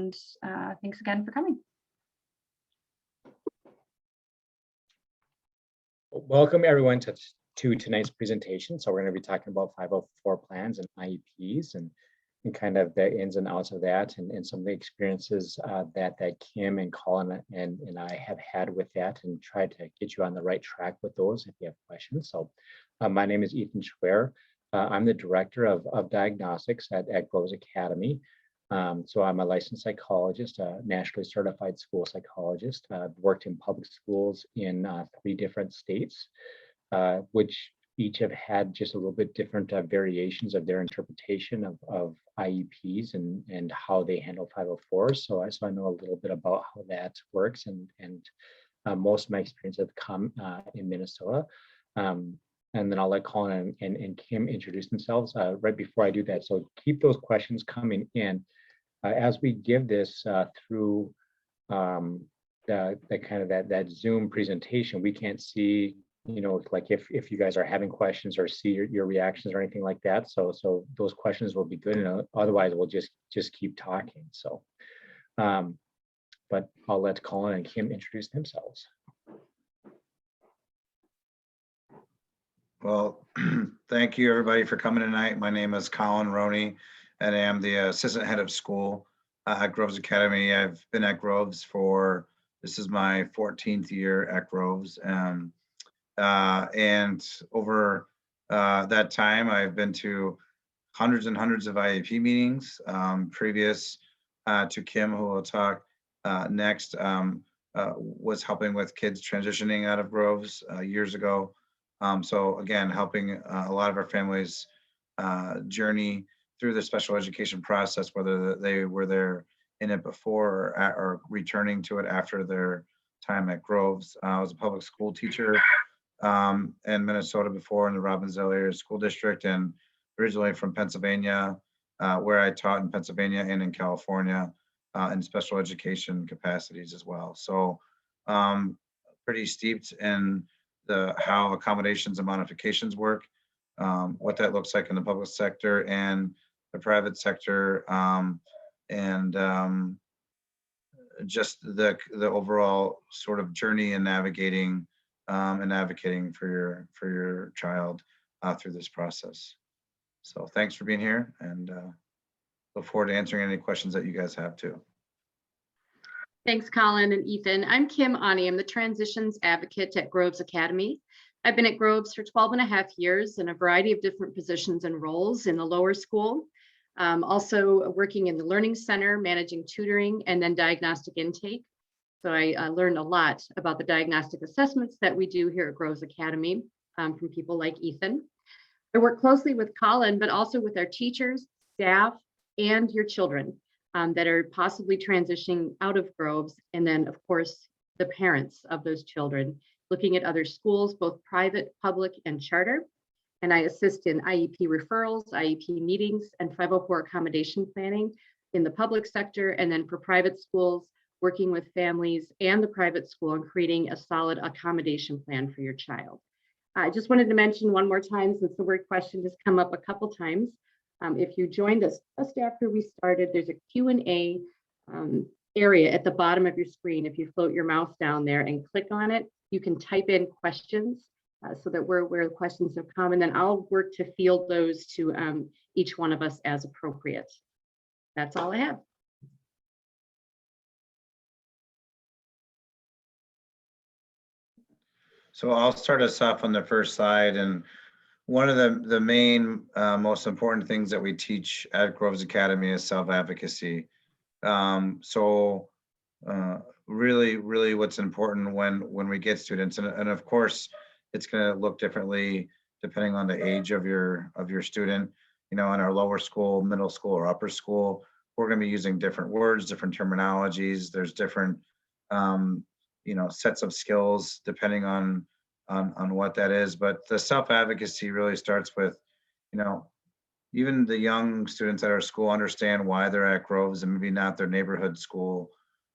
and thanks again for coming. Welcome everyone to tonight's presentation. So we're going to be talking about 504 plans and IEPs and kind of the ins and outs of that and some of the experiences that Kim and Colin and I have had with that, and try to get you on the right track with those if you have questions. So my name is Ethan Schwer. I'm the director of diagnostics at Groves Academy. So I'm a licensed psychologist, a nationally certified school psychologist. I've worked in public schools in 3 different states, which each have had just a little bit different variations of their interpretation of IEPs and how they handle 504s. So I know a little bit about how that works, and most of my experience have come in Minnesota. And then I'll let Colin and Kim introduce themselves right before I do that. So keep those questions coming in. As we give this through the kind of that Zoom presentation, we can't see, you know, like if you guys are having questions or see your reactions or anything like that. So those questions will be good, and otherwise we'll just keep talking. So, but I'll let Colin and Kim introduce themselves. Well, thank you everybody for coming tonight. My name is Colin Roney, and I am the assistant head of school at Groves Academy. I've been at Groves this is my 14th year at Groves. And over that time, I've been to hundreds and hundreds of IEP meetings. Previous to Kim, who will talk next, was helping with kids transitioning out of Groves years ago. So again, helping a lot of our families journey through the special education process, whether they were there in it before or returning to it after their time at Groves. I was a public school teacher in Minnesota before, in the Robbinsdale area school district, and originally from Pennsylvania, where I taught in Pennsylvania and in California in special education capacities as well. So pretty steeped in how accommodations and modifications work, what that looks like in the public sector and the private sector, and just the overall sort of journey in navigating and advocating for your child through this process. So thanks for being here, and look forward to answering any questions that you guys have too. Thanks, Colin and Ethan. I'm Kim Ani. I'm the transitions advocate at Groves Academy. I've been at Groves for 12.5 years in a variety of different positions and roles in the lower school. Also working in the Learning Center, managing tutoring, and then diagnostic intake. So I learned a lot about the diagnostic assessments that we do here at Groves Academy from people like Ethan. I work closely with Colin, but also with our teachers, staff, and your children that are possibly transitioning out of Groves. And then, of course, the parents of those children, looking at other schools, both private, public, and charter. And I assist in IEP referrals, IEP meetings, and 504 accommodation planning in the public sector. And then for private schools, working with families and the private school and creating a solid accommodation plan for your child. I just wanted to mention one more time, since the word question has come up a couple times. If you joined us just after we started, there's a Q&A area at the bottom of your screen. If you float your mouse down there and click on it, you can type in questions so that we're aware the questions have come, and then I'll work to field those to each one of us as appropriate. That's all I have. So I'll start us off on the first slide. And one of the main, most important things that we teach at Groves Academy is self-advocacy. Really what's important when we get students, and of course, it's going to look differently depending on the age of your student. You know, in our lower school, middle school, or upper school, we're going to be using different words, different terminologies. There's different sets of skills depending on what that is. But the self-advocacy really starts with, even the young students at our school understand why they're at Groves and maybe not their neighborhood school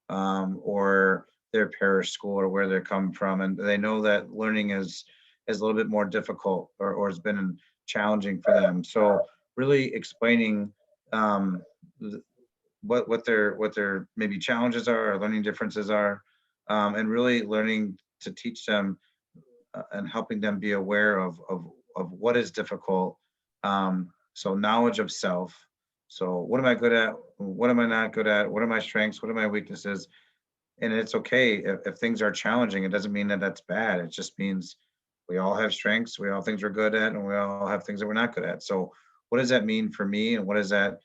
or their parish school or where they're coming from. And they know that learning is a little bit more difficult or has been challenging for them. So really explaining what their maybe challenges are or learning differences are, and really learning to teach them and helping them be aware of what is difficult. So knowledge of self. So what am I good at? What am I not good at? What are my strengths? What are my weaknesses? And it's okay if things are challenging. It doesn't mean that that's bad. It just means we all have strengths. We all have things we're good at, and we all have things that we're not good at. So what does that mean for me? And what does that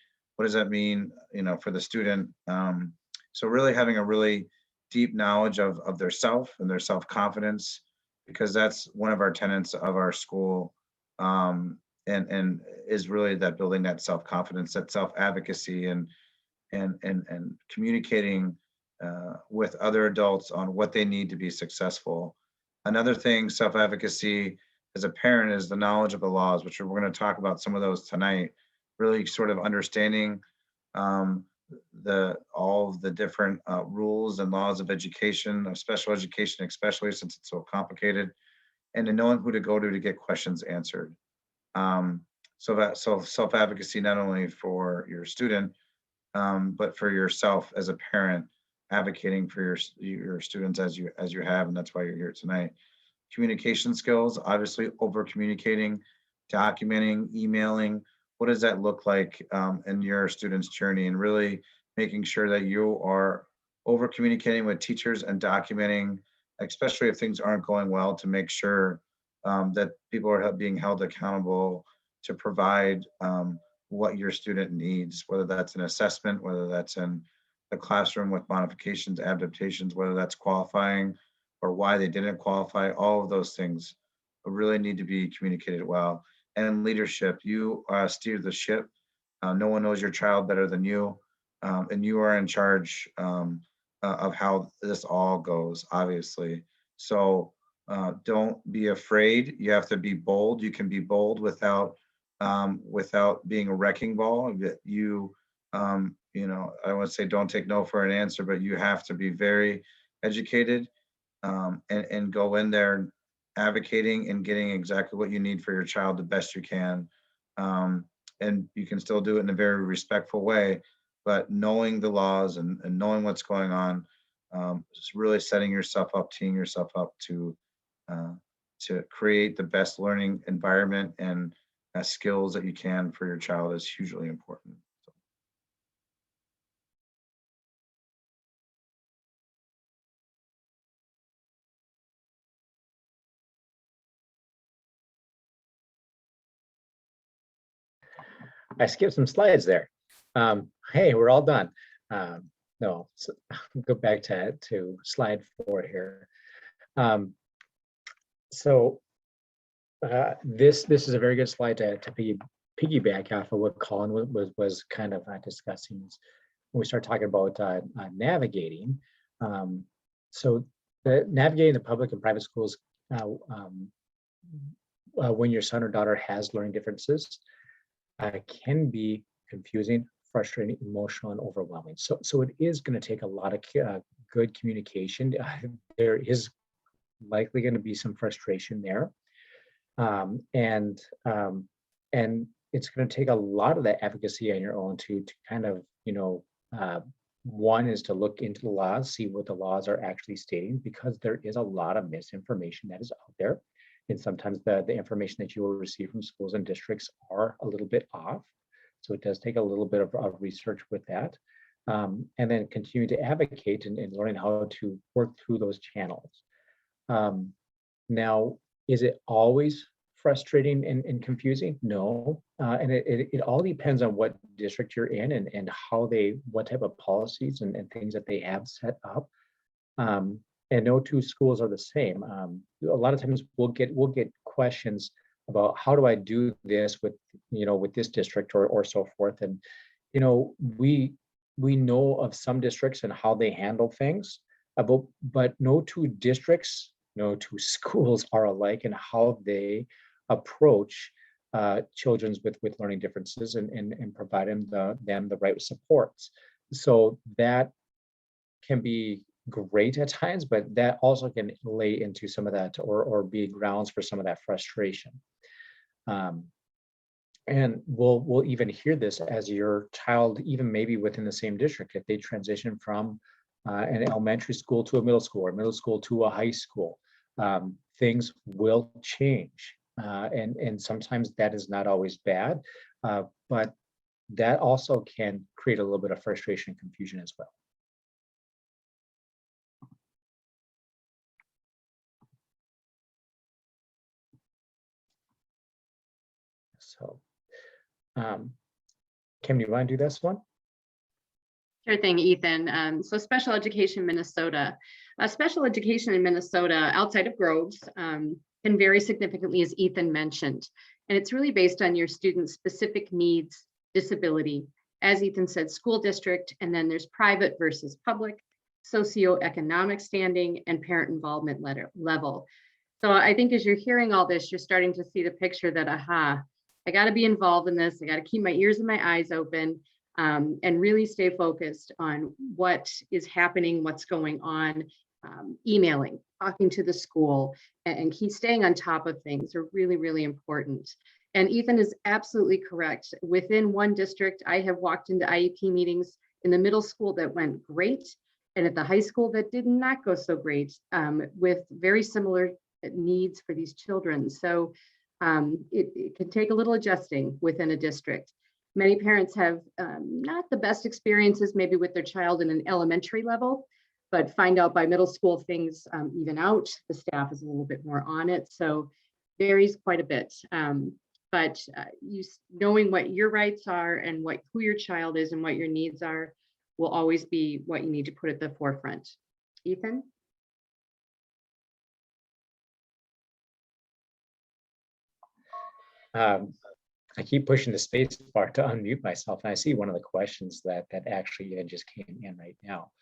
mean, for the student? So really having a really deep knowledge of their self and their self-confidence, because that's one of our tenets of our school, and is really that building that self-confidence, that self-advocacy, and communicating with other adults on what they need to be successful. Another thing, self-advocacy as a parent, is the knowledge of the laws, which we're going to talk about some of those tonight. Really sort of understanding all of the different rules and laws of education, of special education, especially since it's so complicated, and then knowing who to go to get questions answered. So self-advocacy, not only for your student, but for yourself as a parent, advocating for your students as you have, and that's why you're here tonight. Communication skills, obviously over communicating, documenting, emailing. What does that look like in your student's journey, and really making sure that you are over communicating with teachers and documenting, especially if things aren't going well, to make sure that people are being held accountable to provide what your student needs, whether that's an assessment, whether that's in the classroom with modifications, adaptations, whether that's qualifying or why they didn't qualify. All of those things really need to be communicated well. And leadership, you steer the ship. No one knows your child better than you, and you are in charge of how this all goes, obviously. So don't be afraid. You have to be bold. You can be bold without being a wrecking ball. I would say don't take no for an answer, but you have to be very educated, and go in there advocating and getting exactly what you need for your child the best you can. And you can still do it in a very respectful way, but knowing the laws and knowing what's going on, is really setting yourself up, teeing yourself up to create the best learning environment and skills that you can for your child is hugely important. I skipped some slides there. Hey, we're all done. No, so go back to slide 4 here. This is a very good slide to piggyback off of what Colin was kind of discussing when we start talking about navigating. So navigating the public and private schools when your son or daughter has learning differences can be confusing, frustrating, emotional, and overwhelming. So it is going to take a lot of good communication. There is likely going to be some frustration there, and it's going to take a lot of that advocacy on your own to kind of one is to look into the laws, see what the laws are actually stating, because there is a lot of misinformation that is out there. And sometimes the information that you will receive from schools and districts are a little bit off. So it does take a little bit of research with that. And then continue to advocate and learning how to work through those channels. Now, is it always frustrating and confusing? No. And it all depends on what district you're in and what type of policies and things that they have set up. And no two schools are the same. A lot of times we'll get questions about how do I do this with this district or so forth. And we know of some districts and how they handle things, but no two districts, no two schools are alike in how they approach children with learning differences and provide them the right supports. So that can be great at times, but that also can lay into some of that or be grounds for some of that frustration. And we'll even hear this as your child, even maybe within the same district, if they transition from an elementary school to a middle school or middle school to a high school, things will change. And sometimes that is not always bad, but that also can create a little bit of frustration and confusion as well. So, Kim, do you want to do this one? Sure thing, Ethan. So special education Minnesota. Special education in Minnesota outside of Groves can vary significantly, as Ethan mentioned. And it's really based on your student's specific needs, disability, as Ethan said, school district, and then there's private versus public, socioeconomic standing, and parent involvement level. So I think as you're hearing all this, you're starting to see the picture that, aha, I got to be involved in this. I got to keep my ears and my eyes open. And really stay focused on what is happening, what's going on, emailing, talking to the school, and keep staying on top of things are really, really important. And Ethan is absolutely correct. Within one district, I have walked into IEP meetings in the middle school that went great, and at the high school that did not go so great, with very similar needs for these children. So it can take a little adjusting within a district. Many parents have not the best experiences maybe with their child in an elementary level, but find out by middle school things even out. The staff is a little bit more on it, so varies quite a bit. But knowing what your rights are and who your child is and what your needs are will always be what you need to put at the forefront. Ethan? I keep pushing the space bar to unmute myself, and I see one of the questions that actually even just came in right now.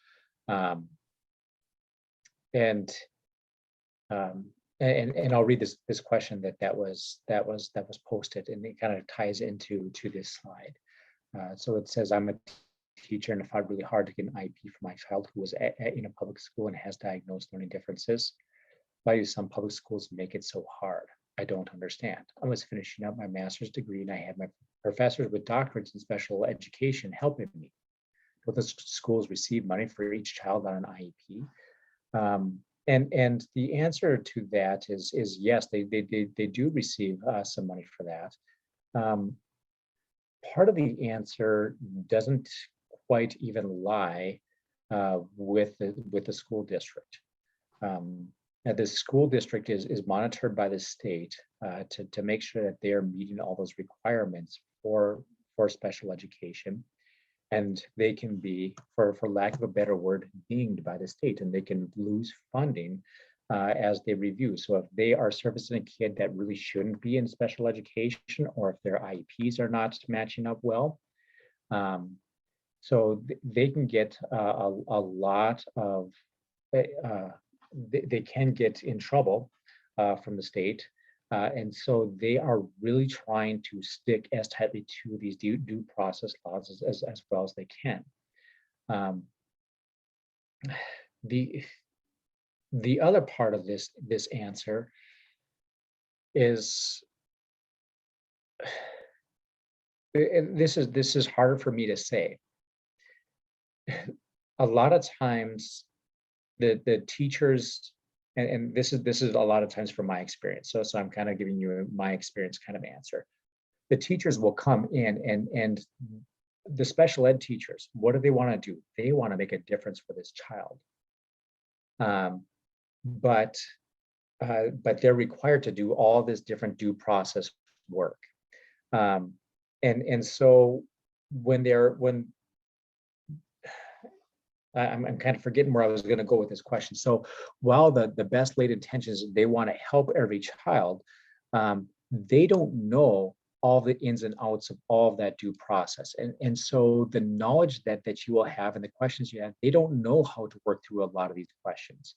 And I'll read this question that was posted, and it kind of ties into this slide. So it says, I'm a teacher and I fought really hard to get an IEP for my child who was in a public school and has diagnosed learning differences. Why do some public schools make it so hard? I don't understand. I was finishing up my master's degree and I had my professors with doctorates in special education helping me. Both the schools receive money for each child on an IEP. And the answer to that is yes, they do receive some money for that. Part of the answer doesn't quite even lie with the school district. The school district is monitored by the state to make sure that they are meeting all those requirements for special education, and they can be, for lack of a better word, dinged by the state, and they can lose funding as they review. So if they are servicing a kid that really shouldn't be in special education, or if their IEPs are not matching up well, so they can get a lot of they can get in trouble from the state. And so they are really trying to stick as tightly to these due process laws as well as they can. The other part of this answer is, this is harder for me to say. A lot of times the teachers, and this is a lot of times from my experience, so I'm kind of giving you my experience kind of answer. The teachers will come in and the special ed teachers, what do they want to do? They want to make a difference for this child. But they're required to do all this different due process work. And so I'm kind of forgetting where I was going to go with this question. So while the best laid intentions, they want to help every child, they don't know all the ins and outs of all of that due process. And so the knowledge that you will have and the questions you have, they don't know how to work through a lot of these questions.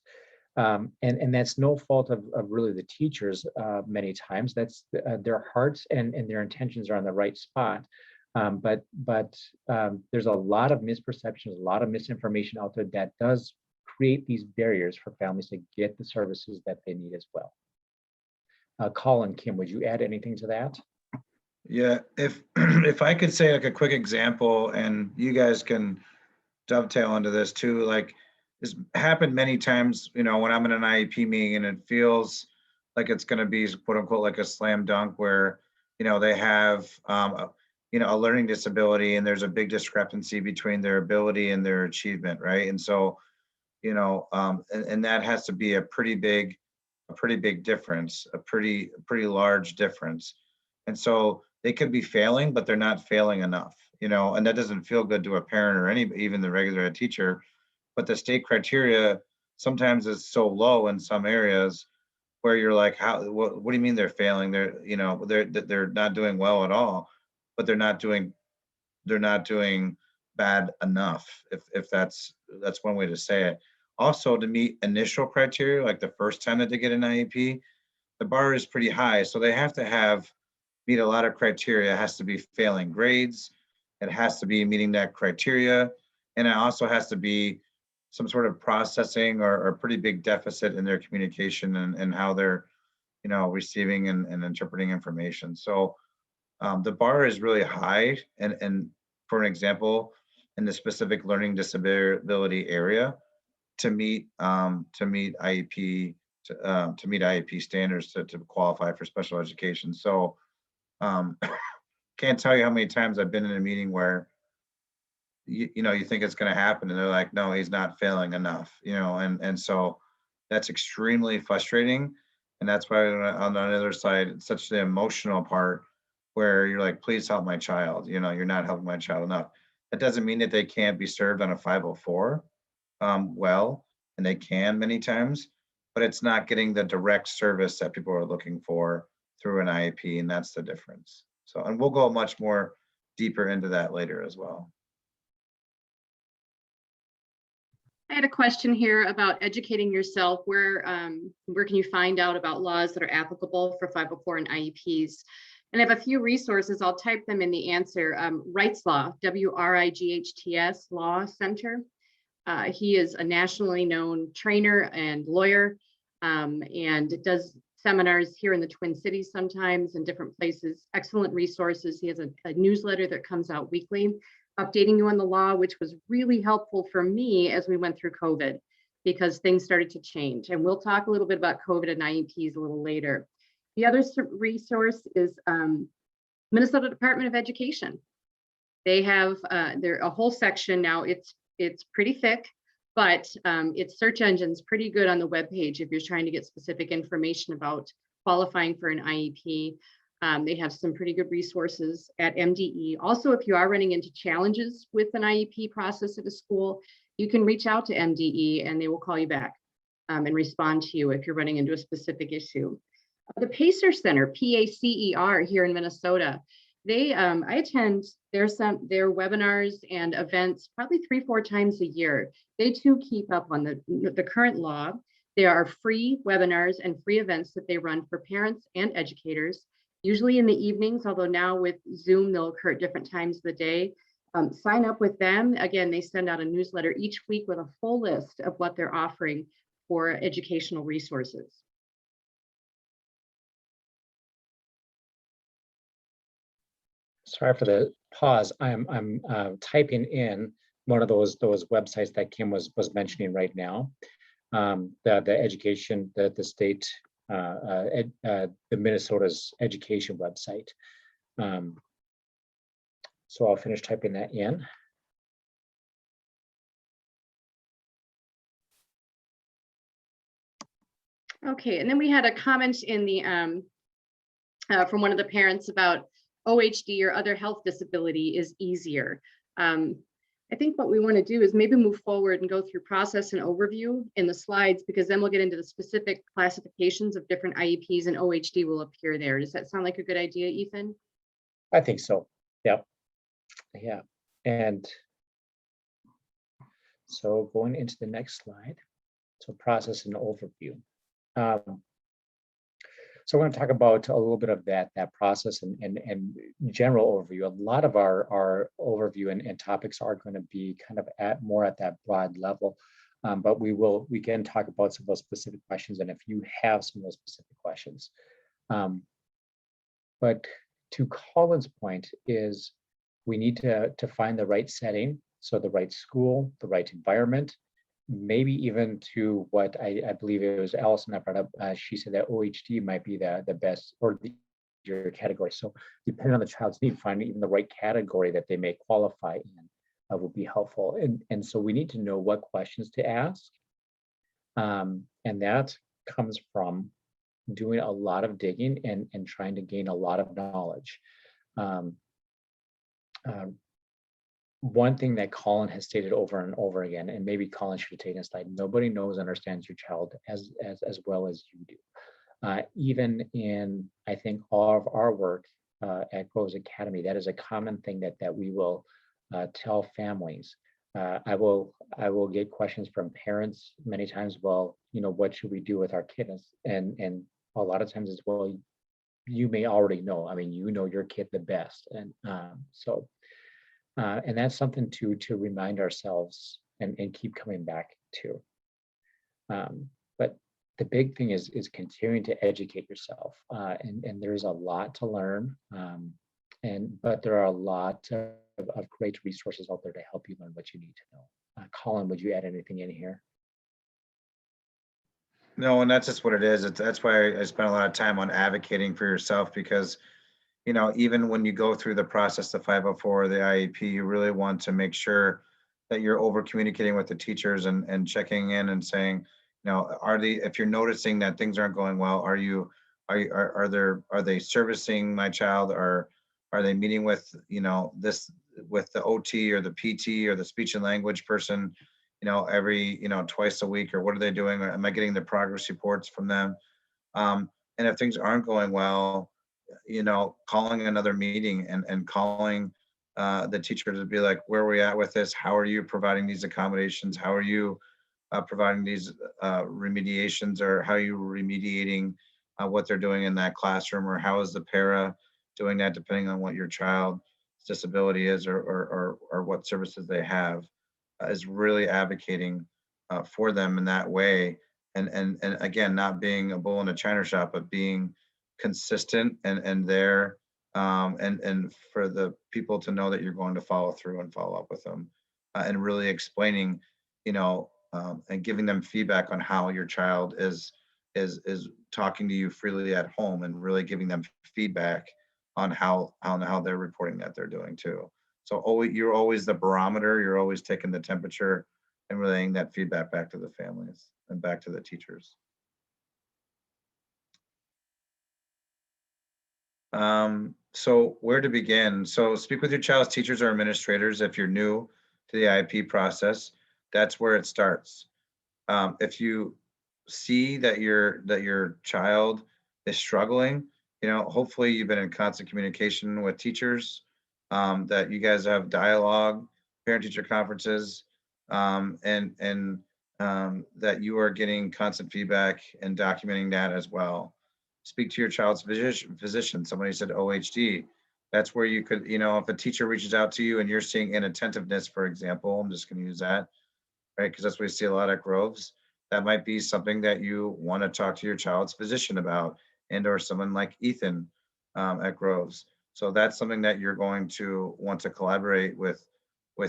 And that's no fault of really the teachers many times. That's their hearts and their intentions are on the right spot. But there's a lot of misperceptions, a lot of misinformation out there that does create these barriers for families to get the services that they need as well. Colin, Kim, would you add anything to that? Yeah, if if I could say like a quick example, and you guys can dovetail into this too, like this happened many times, you know, when I'm in an IEP meeting and it feels like it's going to be quote unquote like a slam dunk where, you know, they have, you know, a learning disability and there's a big discrepancy between their ability and their achievement, right? And so, you know, and that has to be a pretty big difference, a pretty large difference. And so they could be failing, but they're not failing enough, you know, and that doesn't feel good to a parent or any, even the regular ed teacher. But the state criteria sometimes is so low in some areas where you're like, how, what do you mean they're failing? They're, you know, they're not doing well at all, but they're not doing bad enough, if that's one way to say it. Also, to meet initial criteria, like the first time that they get an IEP, the bar is pretty high. So they have to have meet a lot of criteria. It has to be failing grades. It has to be meeting that criteria. And it also has to be some sort of processing or pretty big deficit in their communication and how they're, you know, receiving and interpreting information. So the bar is really high. And for an example, in the specific learning disability area, to meet IEP to meet IEP standards to qualify for special education. So can't tell you how many times I've been in a meeting where you know you think it's going to happen and they're like, no, he's not failing enough, you know, and so that's extremely frustrating. And that's why on the other side, it's such the emotional part where you're like, please help my child. You know, you're not helping my child enough. That doesn't mean that they can't be served on a 504 well, and they can many times, but it's not getting the direct service that people are looking for through an IEP, and that's the difference. So, and we'll go much more deeper into that later as well. I had a question here about educating yourself. Where can you find out about laws that are applicable for 504 and IEPs? And I have a few resources. I'll type them in the answer. Rights Law, WRIGHTS Law Center. He is a nationally known trainer and lawyer, and does seminars here in the Twin Cities sometimes in different places. Excellent resources. He has a newsletter that comes out weekly, updating you on the law, which was really helpful for me as we went through COVID, because things started to change. And we'll talk a little bit about COVID and IEPs a little later. The other resource is Minnesota Department of Education. They have a whole section now. It's pretty thick, but its search engine's pretty good on the webpage if you're trying to get specific information about qualifying for an IEP. They have some pretty good resources at MDE. Also, if you are running into challenges with an IEP process at a school, you can reach out to MDE and they will call you back and respond to you if you're running into a specific issue. The PACER Center, PACER here in Minnesota, I attend their webinars and events probably 3-4 times a year. They too keep up on the current law. There are free webinars and free events that they run for parents and educators, usually in the evenings, although now with Zoom, they'll occur at different times of the day. Sign up with them. Again, they send out a newsletter each week with a full list of what they're offering for educational resources. Sorry for the pause. I'm typing in one of those websites that Kim was mentioning right now. The education, the state, the Minnesota's education website. So I'll finish typing that in. Okay, and then we had a comment in the from one of the parents about OHD or other health disability is easier. I think what we want to do is maybe move forward and go through process and overview in the slides, because then we'll get into the specific classifications of different IEPs and OHD will appear there. Does that sound like a good idea, Ethan? I think so. Yep. Yeah. And so going into the next slide. So process and overview. So we're going to talk about a little bit of that process and general overview. A lot of our overview and topics are going to be kind of more at that broad level, but we can talk about some of those specific questions, and if you have some of those specific questions. But to Colin's point is we need to find the right setting, so the right school, the right environment, maybe even to what I believe it was Allison that brought up. She said that OHD might be the best or the your category. So depending on the child's need, finding even the right category that they may qualify in will be helpful. And so we need to know what questions to ask. And that comes from doing a lot of digging and trying to gain a lot of knowledge. One thing that Colin has stated over and over again, and maybe Colin should have taken a slide, nobody knows, understands your child as well as you do. Even in, I think, all of our work at Groves Academy, that is a common thing that we will tell families. I will get questions from parents many times. Well, what should we do with our kids? And a lot of times it's, well, you may already know. I mean, you know your kid the best, and and that's something to remind ourselves and keep coming back to. But the big thing is continuing to educate yourself, and there's a lot to learn, but there are a lot of great resources out there to help you learn what you need to know. Colin, would you add anything in here? No, and that's just what it is. That's why I spent a lot of time on advocating for yourself, because even when you go through the process, the 504, the IEP, you really want to make sure that you're over communicating with the teachers and checking in and saying, if you're noticing that things aren't going well, are they servicing my child, or are they meeting with with the OT or the PT or the speech and language person every twice a week, or what are they doing? Am I getting the progress reports from them? And if things aren't going well, calling another meeting and calling the teacher to be like, where are we at with this? How are you providing these accommodations? How are you providing these remediations, or how are you remediating what they're doing in that classroom, or how is the para doing that, depending on what your child's disability is, or what services they have, is really advocating for them in that way. And again, not being a bull in a china shop, but being consistent and there, and for the people to know that you're going to follow through and follow up with them, and really explaining, and giving them feedback on how your child is talking to you freely at home, and really giving them feedback on how they're reporting that they're doing too. So you're always the barometer, you're always taking the temperature and relaying that feedback back to the families and back to the teachers. So where to begin? So speak with your child's teachers or administrators if you're new to the IEP process. That's where it starts. If you see that your child is struggling, hopefully you've been in constant communication with teachers, that you guys have dialogue, parent-teacher conferences, and that you are getting constant feedback and documenting that as well. Speak to your child's physician. Somebody said OHD. That's where you could, if a teacher reaches out to you and you're seeing inattentiveness, for example, I'm just going to use that, right? Because that's what we see a lot at Groves. That might be something that you want to talk to your child's physician about, and or someone like Ethan at Groves. So that's something that you're going to want to collaborate with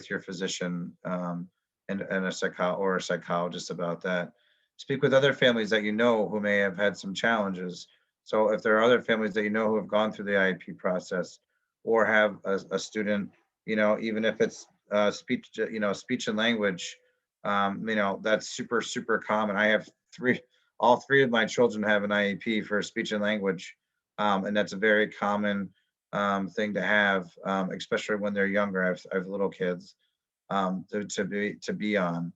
your physician and a psychologist about that. Speak with other families that who may have had some challenges. So if there are other families that who have gone through the IEP process, or have a student, even if it's speech and language, that's super common. I have all three of my children have an IEP for speech and language, and that's a very common thing to have, especially when they're younger. I have little kids to be on,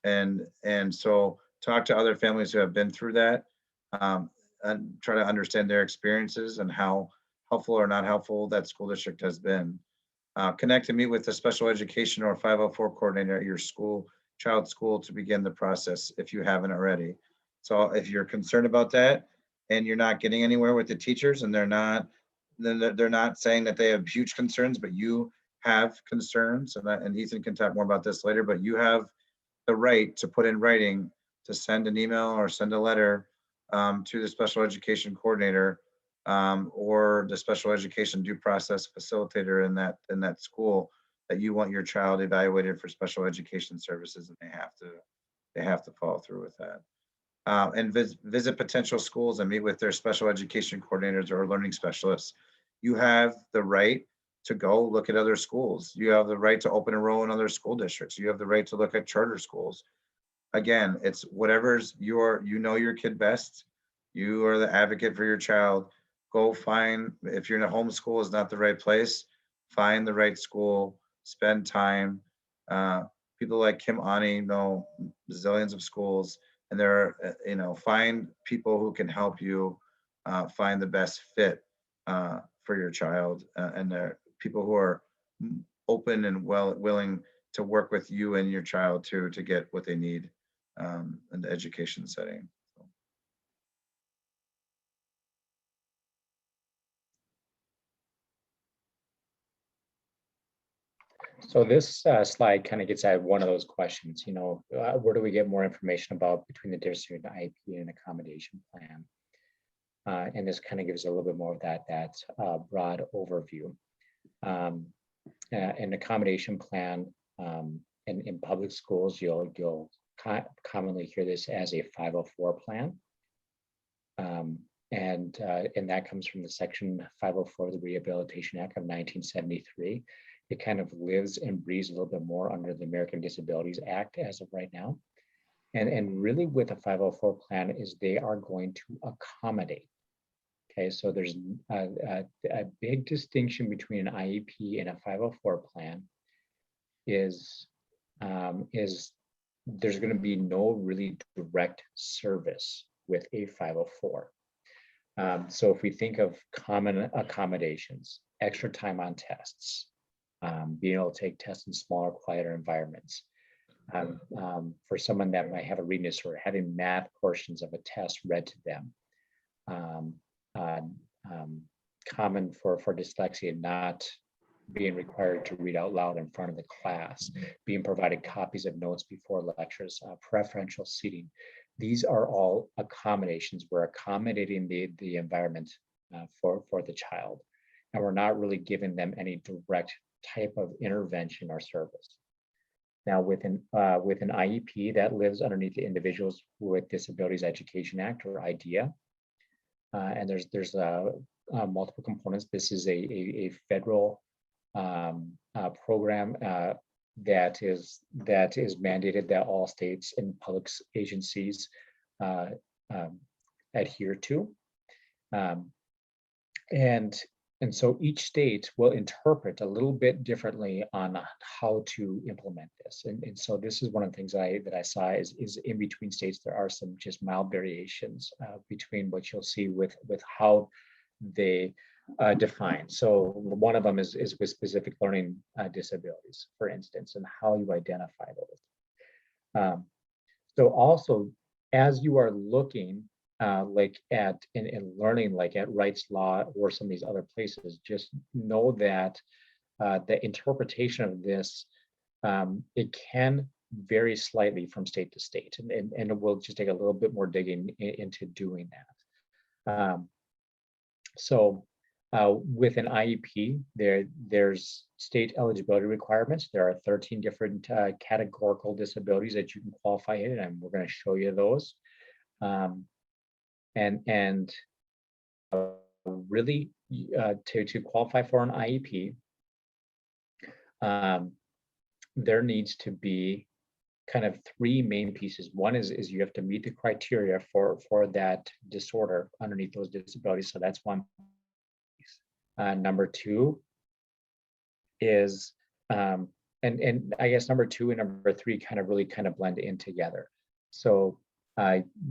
and so talk to other families who have been through that, and try to understand their experiences and how helpful or not helpful that school district has been. Connect and meet with a special education or 504 coordinator at your child's school to begin the process if you haven't already. So if you're concerned about that and you're not getting anywhere with the teachers, and they're not saying that they have huge concerns, but you have concerns, and Ethan can talk more about this later, but you have the right to put in writing, to send an email or send a letter to the special education coordinator or the special education due process facilitator in that school, that you want your child evaluated for special education services, and they have to follow through with that. And visit potential schools and meet with their special education coordinators or learning specialists. You have the right to go look at other schools. You have the right to open enroll in other school districts. You have the right to look at charter schools. Again, it's whatever's you know your kid best. You are the advocate for your child. Go find, if you're in a homeschool is not the right place, find the right school, spend time. People like Kim Ani know zillions of schools, and there are, find people who can help you find the best fit for your child, and there people who are open and willing to work with you and your child to get what they need in the education setting. So this slide kind of gets at one of those questions, where do we get more information about between the difference between an IEP and an accommodation plan? And this kind of gives a little bit more of that broad overview. An accommodation plan in public schools, you'll commonly hear this as a 504 plan. And that comes from the Section 504 of the Rehabilitation Act of 1973. It kind of lives and breathes a little bit more under the American Disabilities Act as of right now. And really with a 504 plan is they are going to accommodate. Okay, so there's a big distinction between an IEP and a 504 plan is there's going to be no really direct service with a 504. So if we think of common accommodations, extra time on tests, being able to take tests in smaller, quieter environments. For someone that might have a reading disorder, having math portions of a test read to them. Common for dyslexia, not being required to read out loud in front of the class, being provided copies of notes before lectures, preferential seating. These are all accommodations. We're accommodating the environment for the child, and we're not really giving them any direct type of intervention or service. Now, with an IEP that lives underneath the Individuals with Disabilities Education Act, or IDEA, and there's multiple components. This is a federal program that is mandated that all states and public agencies adhere to, and so each state will interpret a little bit differently on how to implement this. And so this is one of the things that I saw is in between states, there are some just mild variations between what you'll see with how they define. So one of them is with specific learning disabilities, for instance, and how you identify those. So also, as you are looking like at in learning, like at Wright's Law or some of these other places, just know that the interpretation of this, it can vary slightly from state to state, and it will just take a little bit more digging into doing that. So with an IEP, there's state eligibility requirements. There are 13 different categorical disabilities that you can qualify in, and we're going to show you those. And really to qualify for an IEP, there needs to be kind of three main pieces. One is you have to meet the criteria for that disorder underneath those disabilities. So that's one piece. Number two is, and I guess number two and number three kind of blend in together. So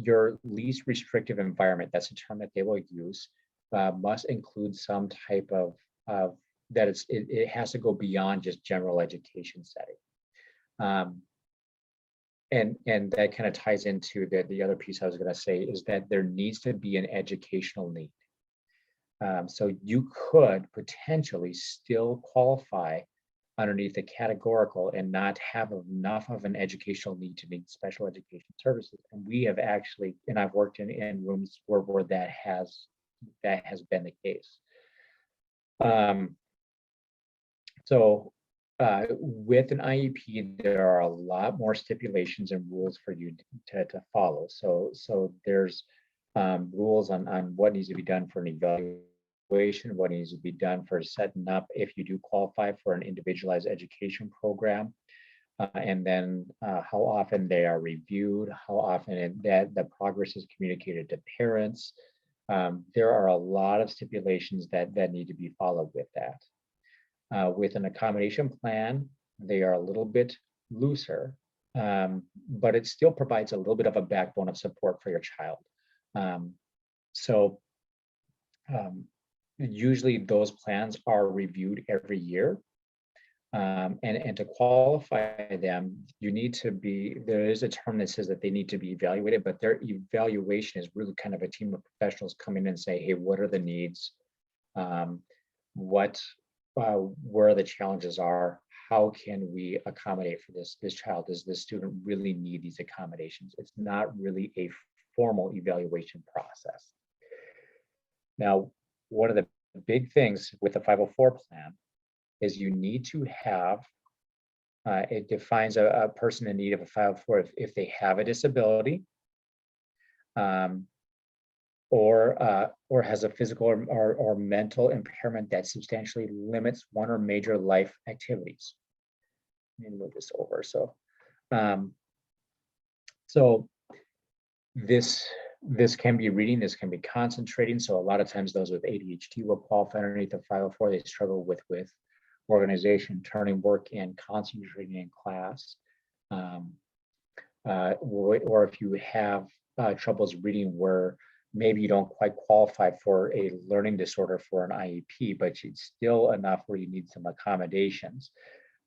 your least restrictive environment, that's a term that they will use, must include some type of that it has to go beyond just general education setting. And that kind of ties into the other piece I was going to say is that there needs to be an educational need. So you could potentially still qualify underneath the categorical and not have enough of an educational need to need special education services. And we have actually, and I've worked in rooms where that has that has been the case. So with an IEP, there are a lot more stipulations and rules for you to follow. So there's rules on what needs to be done for an evaluation, what needs to be done for setting up if you do qualify for an individualized education program, and then how often they are reviewed, how often that the progress is communicated to parents. There are a lot of stipulations that need to be followed with that. With an accommodation plan, they are a little bit looser, but it still provides a little bit of a backbone of support for your child. Usually those plans are reviewed every year. And to qualify them, you need to be, there is a term that says that they need to be evaluated, but their evaluation is really kind of a team of professionals coming in and say, hey, what are the needs? Where the challenges are, how can we accommodate for this child? Does this student really need these accommodations? It's not really a formal evaluation process. Now, one of the big things with the 504 plan is you need to have, it defines a person in need of a 504 if they have a disability, or has a physical or mental impairment that substantially limits one or major life activities. Let me move this over. So this can be reading, this can be concentrating. So a lot of times those with ADHD will qualify underneath the 504. They struggle with organization, turning work in, concentrating in class. Or if you have troubles reading where maybe you don't quite qualify for a learning disorder for an IEP, but it's still enough where you need some accommodations.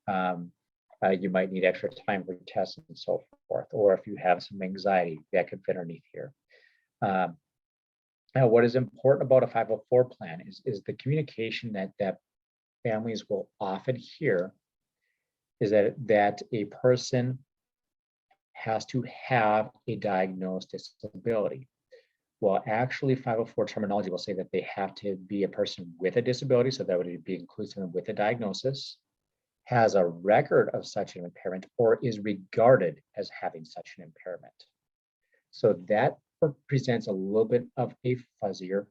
You might need extra time for tests and so forth. Or if you have some anxiety, that could fit underneath here. Now, what is important about a 504 plan is the communication that families will often hear is that a person has to have a diagnosed disability. Well, actually, 504 terminology will say that they have to be a person with a disability, so that would be inclusive with a diagnosis, has a record of such an impairment, or is regarded as having such an impairment. So that presents a little bit of a fuzzier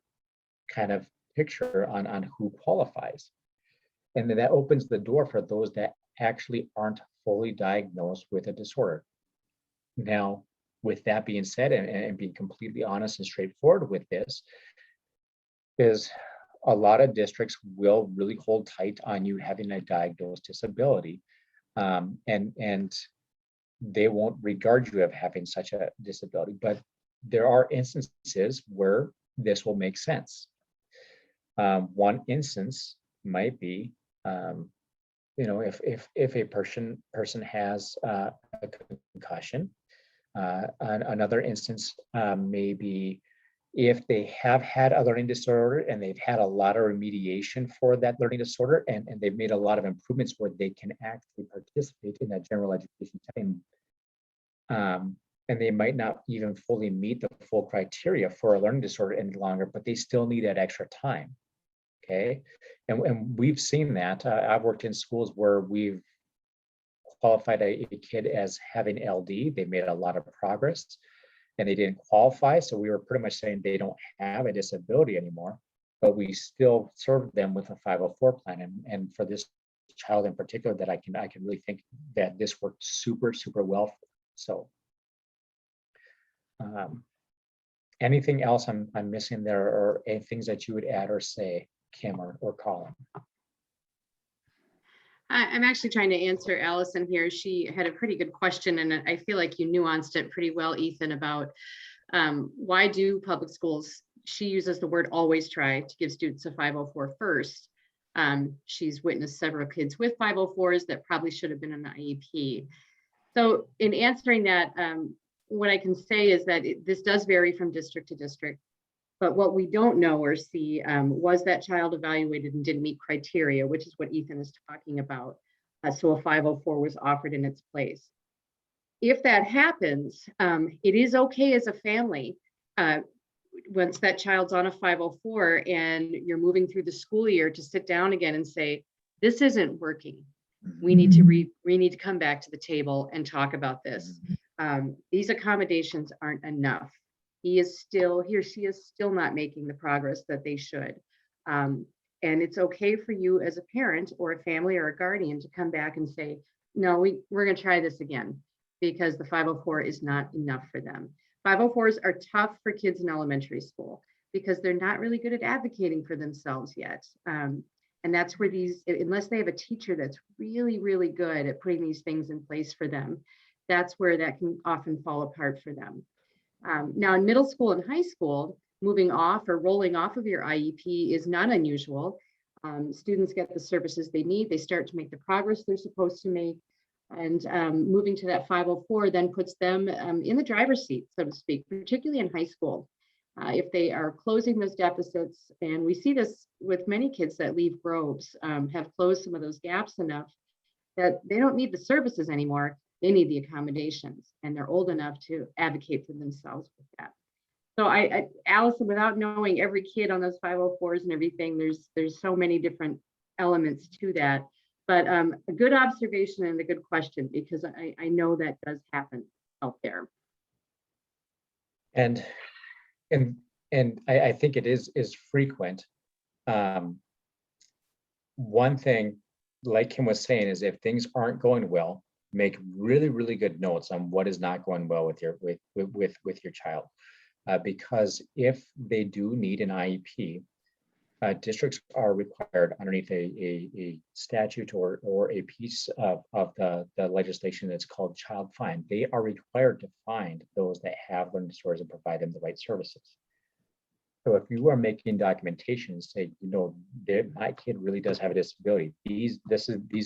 kind of picture on who qualifies. And then that opens the door for those that actually aren't fully diagnosed with a disorder. Now, with that being said, and being completely honest and straightforward with this, is a lot of districts will really hold tight on you having a diagnosed disability, and they won't regard you as having such a disability. But there are instances where this will make sense. One instance might be, if a person has a concussion. Another instance may be if they have had a learning disorder and they've had a lot of remediation for that learning disorder, and they've made a lot of improvements where they can actually participate in that general education setting. And they might not even fully meet the full criteria for a learning disorder any longer, but they still need that extra time. Okay, and we've seen that. I've worked in schools where we've qualified a kid as having LD. They made a lot of progress and they didn't qualify. So we were pretty much saying they don't have a disability anymore, but we still served them with a 504 plan. And for this child in particular, that I can really think that this worked super, super well for them. So anything else I'm missing there, or any things that you would add or say, Kim or Colin? I'm actually trying to answer Allison here. She had a pretty good question, and I feel like you nuanced it pretty well, Ethan, about why do public schools, she uses the word always try to give students a 504 first. She's witnessed several kids with 504s that probably should have been an IEP. So in answering that, what I can say is that this does vary from district to district. But what we don't know or see, was that child evaluated and didn't meet criteria, which is what Ethan is talking about. So a 504 was offered in its place. If that happens, it is okay as a family once that child's on a 504 and you're moving through the school year, to sit down again and say, this isn't working. We need to come back to the table and talk about this. These accommodations aren't enough. He or she is still not making the progress that they should. And it's okay for you as a parent or a family or a guardian to come back and say, no, we're going to try this again, because the 504 is not enough for them. 504s are tough for kids in elementary school because they're not really good at advocating for themselves yet. And that's where unless they have a teacher that's really, really good at putting these things in place for them, that's where that can often fall apart for them. Now in middle school and high school, moving off or rolling off of your IEP is not unusual. Students get the services they need. They start to make the progress they're supposed to make. And moving to that 504 then puts them in the driver's seat, so to speak, particularly in high school. If they are closing those deficits, and we see this with many kids that leave Groves, have closed some of those gaps enough that they don't need the services anymore, they need the accommodations, and they're old enough to advocate for themselves with that. So Allison, without knowing every kid on those 504s and everything, there's so many different elements to that. But a good observation and a good question, because I know that does happen out there. And I think it is frequent. One thing, like Kim was saying, is if things aren't going well, make really, really good notes on what is not going well with your child, because if they do need an IEP, districts are required underneath a statute or a piece of the legislation that's called child find. They are required to find those that have learning disorders and provide them the right services. So if you are making documentation and say, my kid really does have a disability, these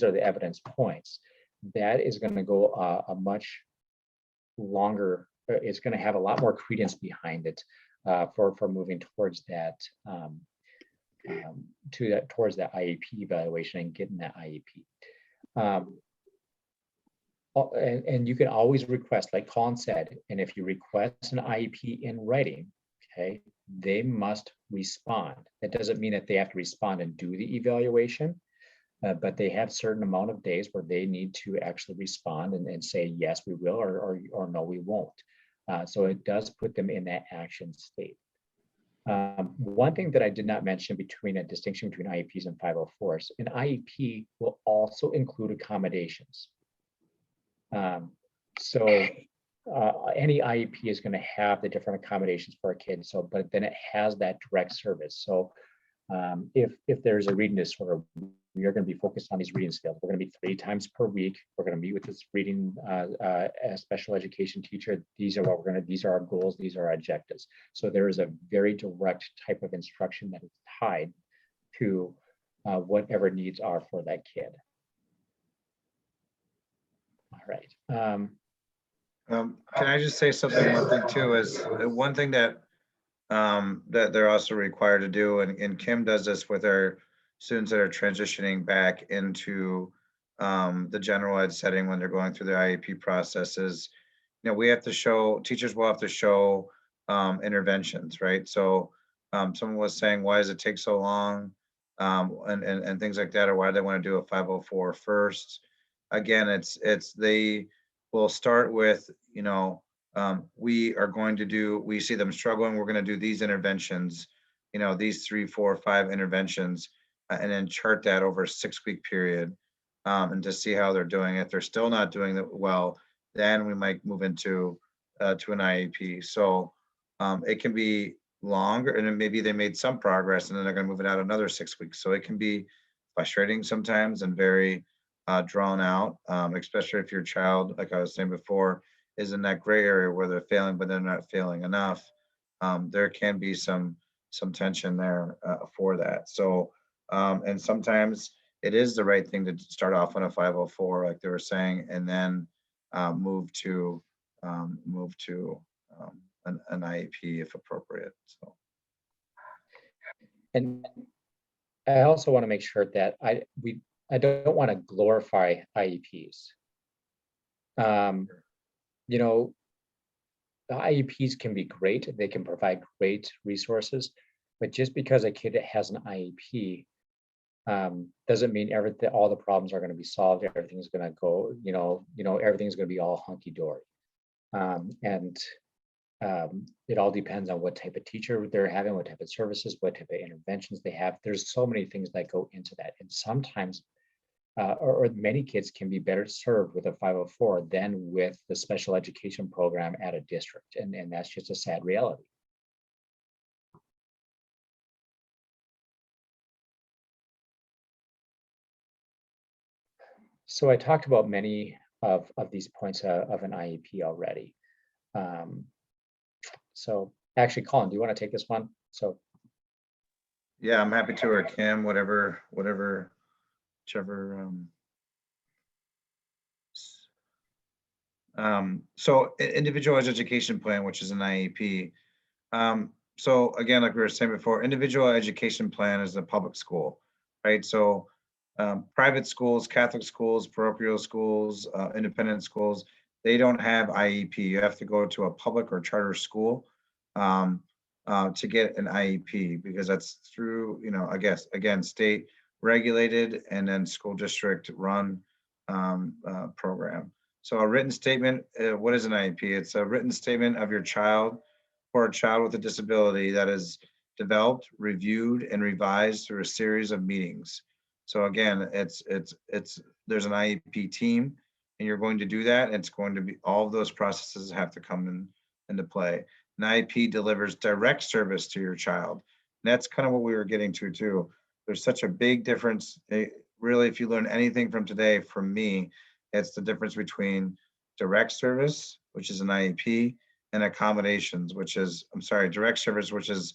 are the evidence points, that is going to go a much longer, it's going to have a lot more credence behind it for moving towards that towards that IEP evaluation and getting that IEP. And you can always request, like Colin said, and if you request an IEP in writing, okay, they must respond. That doesn't mean that they have to respond and do the evaluation, but they have certain amount of days where they need to actually respond and say, yes, we will, or no, we won't. So it does put them in that action state. One thing that I did not mention between a distinction between IEPs and 504s, an IEP will also include accommodations. Any IEP is going to have the different accommodations for a kid. So, but then it has that direct service. So if there's a reading disorder, we are going to be focused on these reading skills. We're going to be 3 times per week. We're going to meet with this reading special education teacher. These are our goals. These are our objectives. So there is a very direct type of instruction that is tied to whatever needs are for that kid. All right. Can I just say something? One thing too is one thing that that they're also required to do, and Kim does this with our students that are transitioning back into the general ed setting when they're going through the IEP processes. We have to show, teachers will have to show interventions, right? So someone was saying, why does it take so long? And things like that, or why do they want to do a 504 first? Again, they will start with, we see them struggling, we're going to do these interventions, these 3, 4, 5 interventions, and then chart that over a 6-week period, and to see how they're doing. If they're still not doing it well, then we might move into to an IEP. So it can be longer, and then maybe they made some progress, and then they're going to move it out another 6 weeks. So it can be frustrating sometimes and very drawn out, especially if your child, like I was saying before, is in that gray area where they're failing, but they're not failing enough. There can be some tension there for that. So, and sometimes it is the right thing to start off on a 504, like they were saying, and then move to an IEP if appropriate. So, and I also want to make sure that I don't want to glorify IEPs. the IEPs can be great. They can provide great resources, but just because a kid has an IEP doesn't mean everything, all the problems are going to be solved. Everything's going to go, everything's going to be all hunky dory. And it all depends on what type of teacher they're having, what type of services, what type of interventions they have. There's so many things that go into that. And sometimes, or many kids can be better served with a 504 than with the special education program at a district. And that's just a sad reality. So I talked about many of these points of an IEP already. So actually, Colin, do you want to take this one? So Yeah, I'm happy to, or Kim, whichever. So individualized education plan, which is an IEP. So again, like we were saying before, individual education plan is a public school, right? So private schools, Catholic schools, parochial schools, independent schools, they don't have IEP. You have to go to a public or charter school to get an IEP, because that's through, I guess, again, state regulated and then school district run program. So a written statement, what is an IEP? It's a written statement of your child or a child with a disability that is developed, reviewed, and revised through a series of meetings. So again, there's an IEP team, and you're going to do that. And it's going to be, all of those processes have to come into play. An IEP delivers direct service to your child. And that's kind of what we were getting to too. There's such a big difference. Really, if you learn anything from today, from me, it's the difference between direct service, which is an IEP, and accommodations, direct service, which is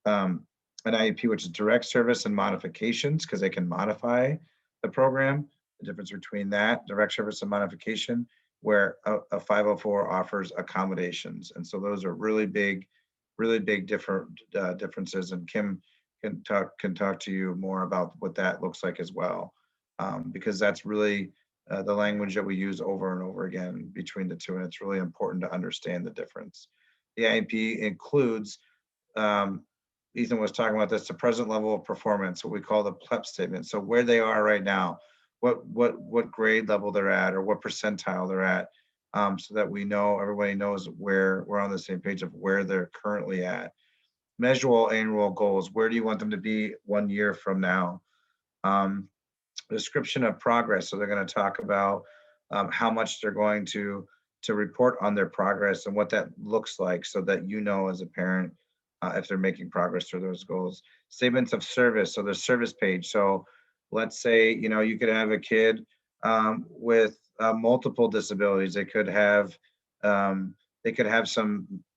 an IEP, which is direct service, and modifications, because they can modify the program. The difference between that, direct service and modification, where a 504 offers accommodations. And so those are really big differences. And Kim can talk to you more about what that looks like as well, because that's really the language that we use over and over again between the two. And it's really important to understand the difference. The IEP includes, Ethan was talking about this, the present level of performance, what we call the PLEP statement. So where they are right now, what grade level they're at, or what percentile they're at, so that we know, everybody knows where we're on the same page of where they're currently at. Measurable annual goals, where do you want them to be 1 year from now? Description of progress, so they're going to talk about how much they're going to report on their progress and what that looks like, so that you know as a parent if they're making progress toward those goals. Statements of service, so the service page. So let's say, you could have a kid with multiple disabilities. They could have some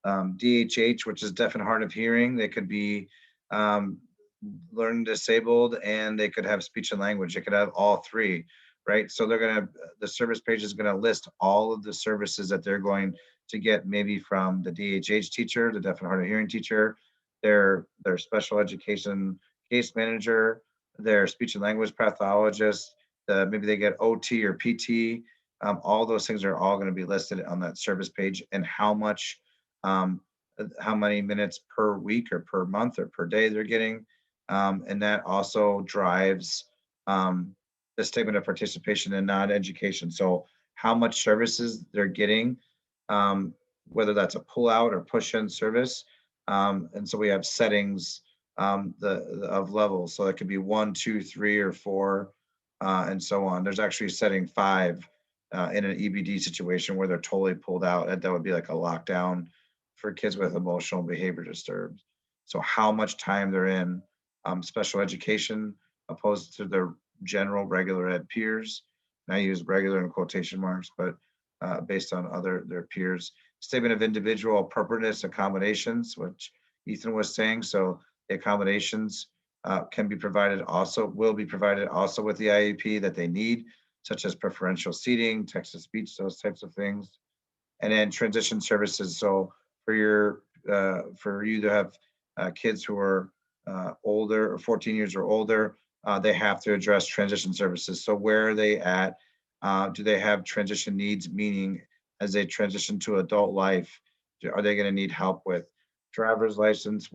DHH, which is deaf and hard of hearing. They could be learning disabled, and they could have speech and language. They could have all three, right? So the service page is going to list all of the services that they're going to get, maybe from the DHH teacher, the deaf and hard of hearing teacher, their special education case manager, their speech and language pathologist, maybe they get OT or PT. All those things are all going to be listed on that service page, and how many minutes per week or per month or per day they're getting. And that also drives the statement of participation in non-education. So how much services they're getting, whether that's a pull-out or push-in service. And so we have settings of levels. So it could be 1, 2, 3, or 4, and so on. There's actually setting 5 in an EBD situation where they're totally pulled out. That would be like a lockdown for kids with emotional behavior disturbed. So how much time they're in special education opposed to their general regular ed peers. And I use regular in quotation marks, but based on their peers. Statement of individual appropriateness accommodations, which Ethan was saying. So the accommodations will be provided also with the IEP that they need, such as preferential seating, text-to-speech, those types of things. And then transition services. So for you to have kids who are older, or 14 years or older, they have to address transition services. So where are they at? Do they have transition needs? Meaning, as they transition to adult life. Are they going to need help with driver's license?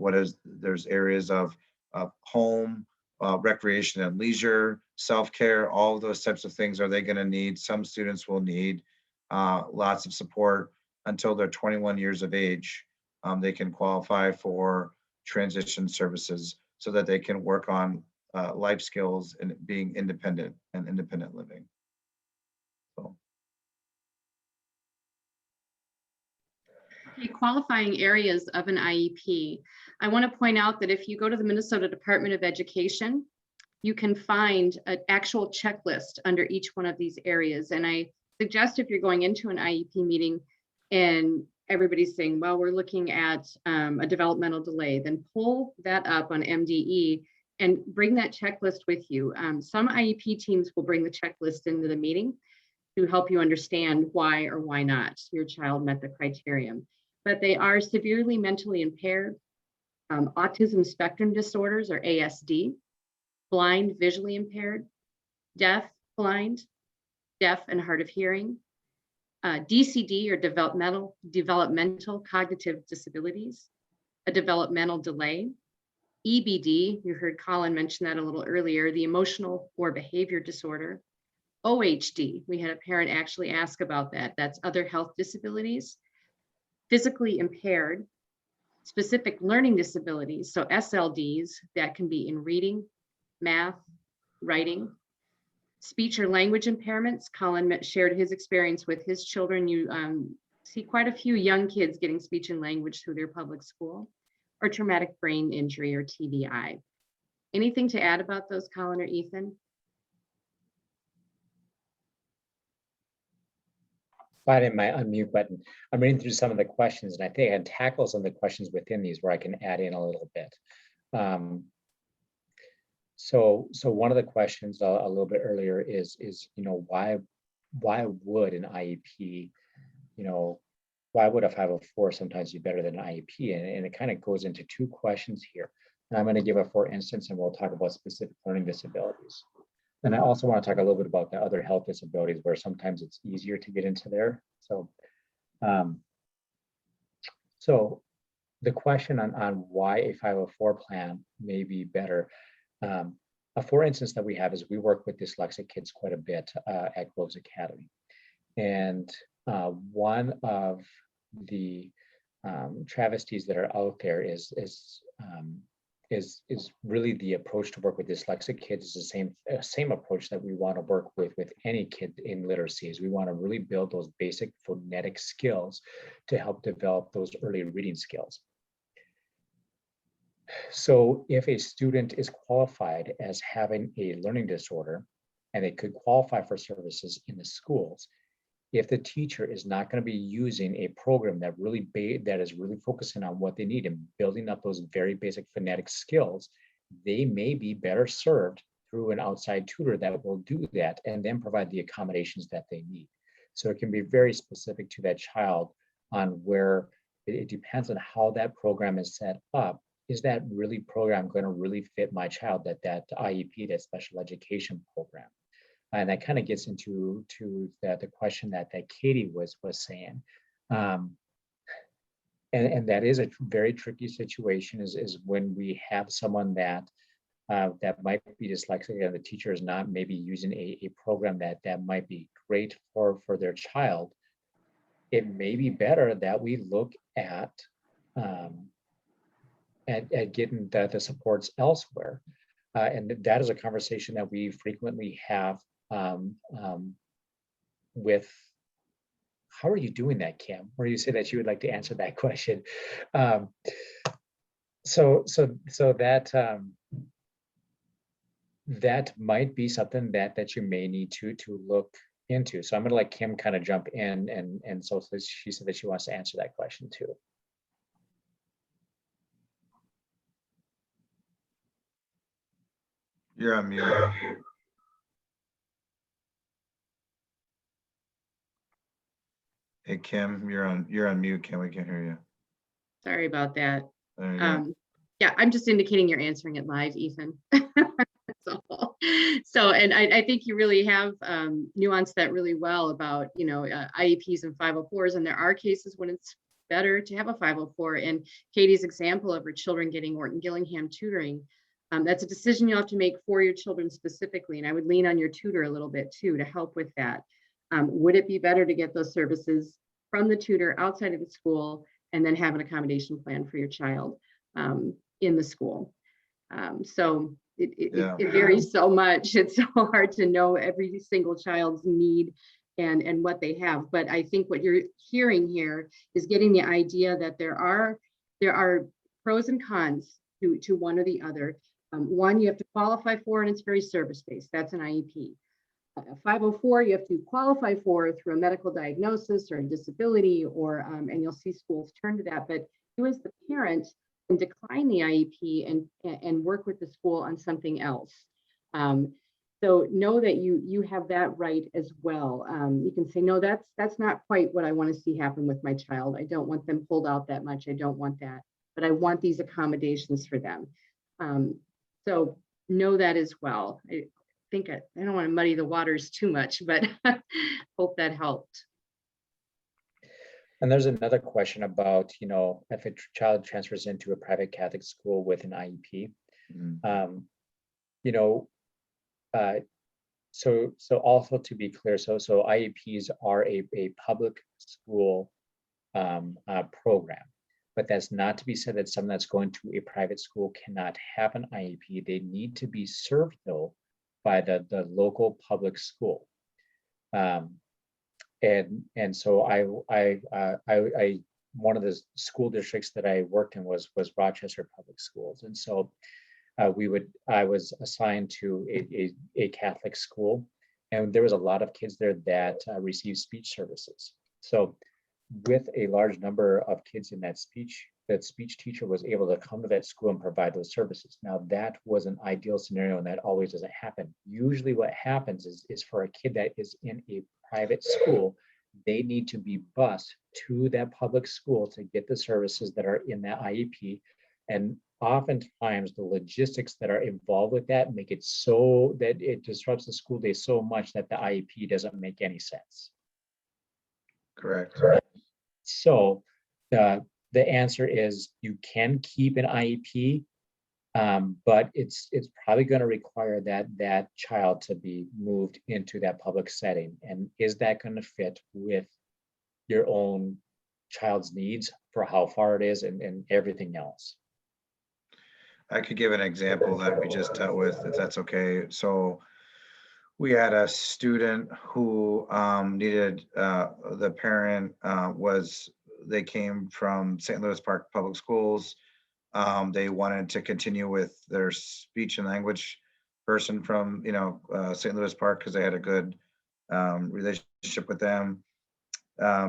There's areas of home, recreation and leisure, self-care, all of those types of things. Are they going to need? Some students will need lots of support until they're 21 years of age. They can qualify for transition services so that they can work on life skills and being independent and independent living. So. Okay, qualifying areas of an IEP. I want to point out that if you go to the Minnesota Department of Education, you can find an actual checklist under each one of these areas. And I suggest if you're going into an IEP meeting and everybody's saying, well, we're looking at a developmental delay, then pull that up on MDE and bring that checklist with you. Some IEP teams will bring the checklist into the meeting to help you understand why or why not your child met the criterion. But they are severely mentally impaired, autism spectrum disorders or ASD, blind, visually impaired, deaf, blind, deaf and hard of hearing, DCD or developmental cognitive disabilities, a developmental delay, EBD, you heard Colin mention that a little earlier, the emotional or behavior disorder, OHD, we had a parent actually ask about that. That's other health disabilities, physically impaired, specific learning disabilities, so SLDs that can be in reading, math, writing, speech or language impairments. Colin shared his experience with his children. You see quite a few young kids getting speech and language through their public school, or traumatic brain injury or TBI. Anything to add about those, Colin or Ethan? Finding my unmute button. I'm reading through some of the questions, and I think I can tackle some of the questions within these where I can add in a little bit. So one of the questions a little bit earlier is why would an IEP, why would a 504 sometimes be better than an IEP? And it kind of goes into two questions here. And I'm going to give a for instance, and we'll talk about specific learning disabilities. And I also want to talk a little bit about the other health disabilities where sometimes it's easier to get into there. So, so the question on why a 504 plan may be better. A for instance that we have is we work with dyslexic kids quite a bit at Groves Academy. And one of the travesties that are out there is really the approach to work with dyslexic kids is the same approach that we want to work with any kid in literacy. Is we want to really build those basic phonetic skills to help develop those early reading skills. So if a student is qualified as having a learning disorder and they could qualify for services in the schools, if the teacher is not going to be using a program that is really focusing on what they need and building up those very basic phonetic skills, they may be better served through an outside tutor that will do that and then provide the accommodations that they need. So it can be very specific to that child on where it depends on how that program is set up. Is that really program going to really fit my child, that IEP, that special education program? And that kind of gets into the question that Katie was saying. And that is a very tricky situation is when we have someone that might be dyslexic and the teacher is not maybe using a program that might be great for their child. It may be better that we look at getting the supports elsewhere. And that is a conversation that we frequently have with, how are you doing that, Kim? Or you say that you would like to answer that question. So that might be something that you may need to look into. So I'm gonna let Kim kind of jump in, and so she said that she wants to answer that question too. You're on mute. Hey Kim, you're on mute. Kim, we can't hear you. Sorry about that. There you go. Yeah, I'm just indicating you're answering it live, Ethan. That's all. So, and I think you really have nuanced that really well about, IEPs and 504s. And there are cases when it's better to have a 504. And Katie's example of her children getting Orton Gillingham tutoring, that's a decision you have to make for your children specifically. And I would lean on your tutor a little bit too to help with that. Would it be better to get those services from the tutor outside of the school and then have an accommodation plan for your child in the school? So it varies so much. It's so hard to know every single child's need and what they have. But I think what you're hearing here is getting the idea that there are pros and cons to one or the other. One you have to qualify for, and it's very service-based. That's an IEP. A 504 you have to qualify for through a medical diagnosis or a disability, or and you'll see schools turn to that. But you as the parent can decline the IEP and work with the school on something else. So know that you have that right as well. You can say, no, that's not quite what I want to see happen with my child. I don't want them pulled out that much. I don't want that, but I want these accommodations for them. So know that as well. I don't want to muddy the waters too much, but hope that helped. And there's another question about, if a child transfers into a private Catholic school with an IEP, so also to be clear, so IEPs are a public school program, but that's not to be said that someone that's going to a private school cannot have an IEP. They need to be served though by the local public school. And so I one of the school districts that I worked in was Rochester Public Schools, and so I was assigned to a Catholic school, and there was a lot of kids there that received speech services. So with a large number of kids in that speech teacher was able to come to that school and provide those services. Now that was an ideal scenario, and that always doesn't happen. Usually what happens is for a kid that is in a private school, they need to be bused to that public school to get the services that are in that IEP. And oftentimes the logistics that are involved with that make it so that it disrupts the school day so much that the IEP doesn't make any sense. Correct. So the answer is you can keep an IEP, but it's probably going to require that child to be moved into that public setting. And is that going to fit with your own child's needs for how far it is and everything else? I could give an example that we just dealt with, if that's okay. So we had a student who needed, the parent they came from St. Louis Park Public Schools. They wanted to continue with their speech and language person from, St. Louis Park because they had a good relationship with them.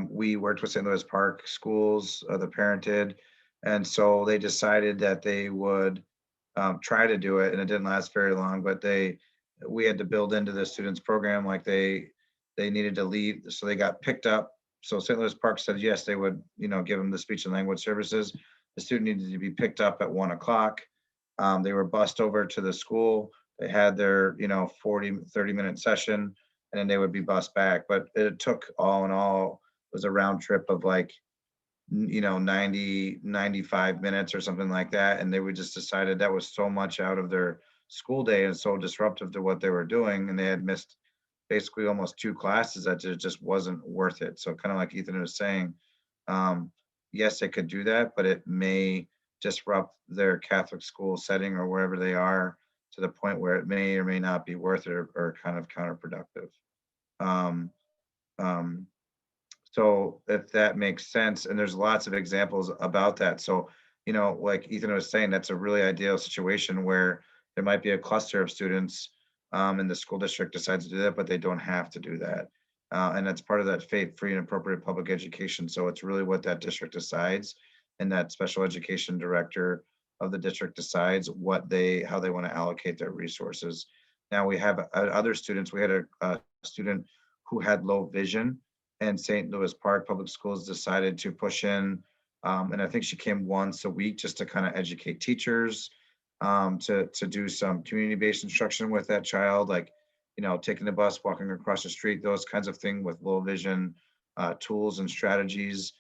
We worked with St. Louis Park Schools, the parent did. And so they decided that they would try to do it, and it didn't last very long, but we had to build into the students program, like they needed to leave. So they got picked up. So St. Louis Park said, yes, they would, give them the speech and language services. The student needed to be picked up at 1 o'clock. They were bused over to the school. They had their, 30-minute session, and then they would be bused back. But it took all in all, it was a round trip of like, 90, 95 minutes or something like that. And they would just decided that was so much out of their school day and so disruptive to what they were doing. And they had missed basically almost 2 classes that it just wasn't worth it. So kind of like Ethan was saying, yes, they could do that, but it may disrupt their Catholic school setting or wherever they are to the point where it may or may not be worth it or kind of counterproductive. So if that makes sense, and there's lots of examples about that. So, like Ethan was saying, that's a really ideal situation where there might be a cluster of students and the school district decides to do that, but they don't have to do that. And that's part of that faith-free and appropriate public education. So it's really what that district decides, and that special education director of the district decides how they want to allocate their resources. Now we have other students. We had a student who had low vision, and St. Louis Park Public Schools decided to push in, and I think she came once a week just to kind of educate teachers to do some community-based instruction with that child, like, taking the bus, walking across the street, those kinds of things with low vision tools and strategies,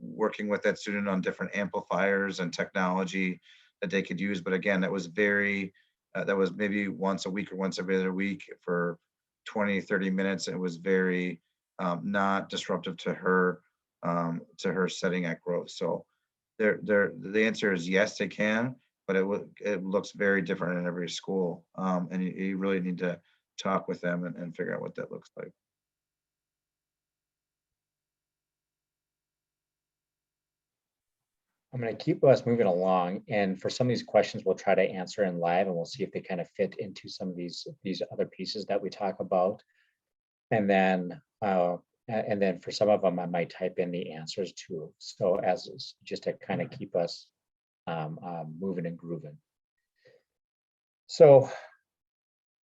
working with that student on different amplifiers and technology that they could use. But again, that was that was maybe once a week or once every other week for 20, 30 minutes. It was very not disruptive to her setting at growth. So the answer is yes, they can, but it looks very different in every school. And you really need to talk with them and figure out what that looks like. I'm going to keep us moving along, and for some of these questions, we'll try to answer in live, and we'll see if they kind of fit into some of these other pieces that we talk about. And then for some of them, I might type in the answers too. So as just to kind of keep us moving and grooving. So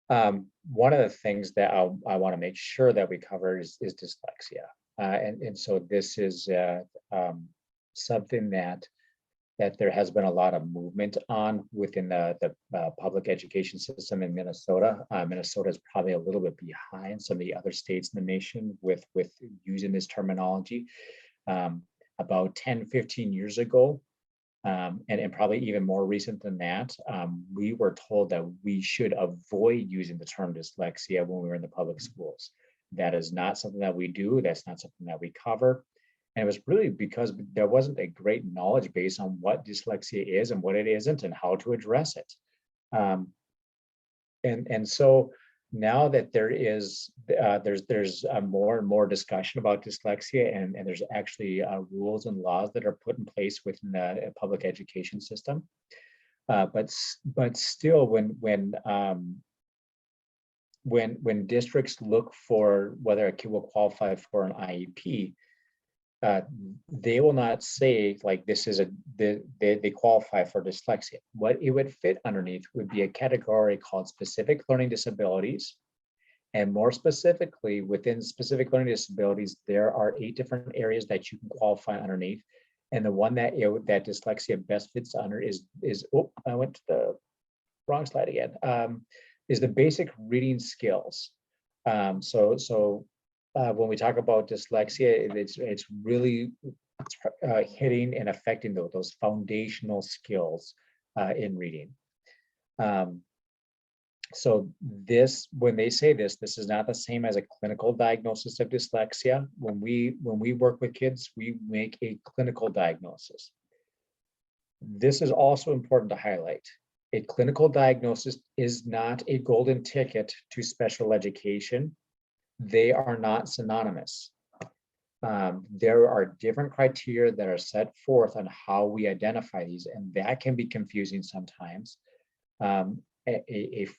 one of the things that I want to make sure that we cover is dyslexia, and so this is something that there has been a lot of movement on within the public education system in Minnesota. Minnesota is probably a little bit behind some of the other states in the nation with using this terminology. About 10, 15 years ago, and probably even more recent than that, we were told that we should avoid using the term dyslexia when we were in the public schools. That is not something that we do. That's not something that we cover. And it was really because there wasn't a great knowledge base on what dyslexia is and what it isn't and how to address it. And so now that there's more and more discussion about dyslexia, and there's actually rules and laws that are put in place within the public education system. But still, when districts look for whether a kid will qualify for an IEP, they will not say like this is they qualify for dyslexia. What it would fit underneath would be a category called specific learning disabilities. And more specifically, within specific learning disabilities, there are 8 different areas that you can qualify underneath. And the one that that dyslexia best fits under is oh, I went to the wrong slide again, is the basic reading skills. When we talk about dyslexia, it's really hitting and affecting those foundational skills in reading. So when they say this is not the same as a clinical diagnosis of dyslexia. When we work with kids, we make a clinical diagnosis. This is also important to highlight. A clinical diagnosis is not a golden ticket to special education. They are not synonymous. There are different criteria that are set forth on how we identify these, and that can be confusing sometimes.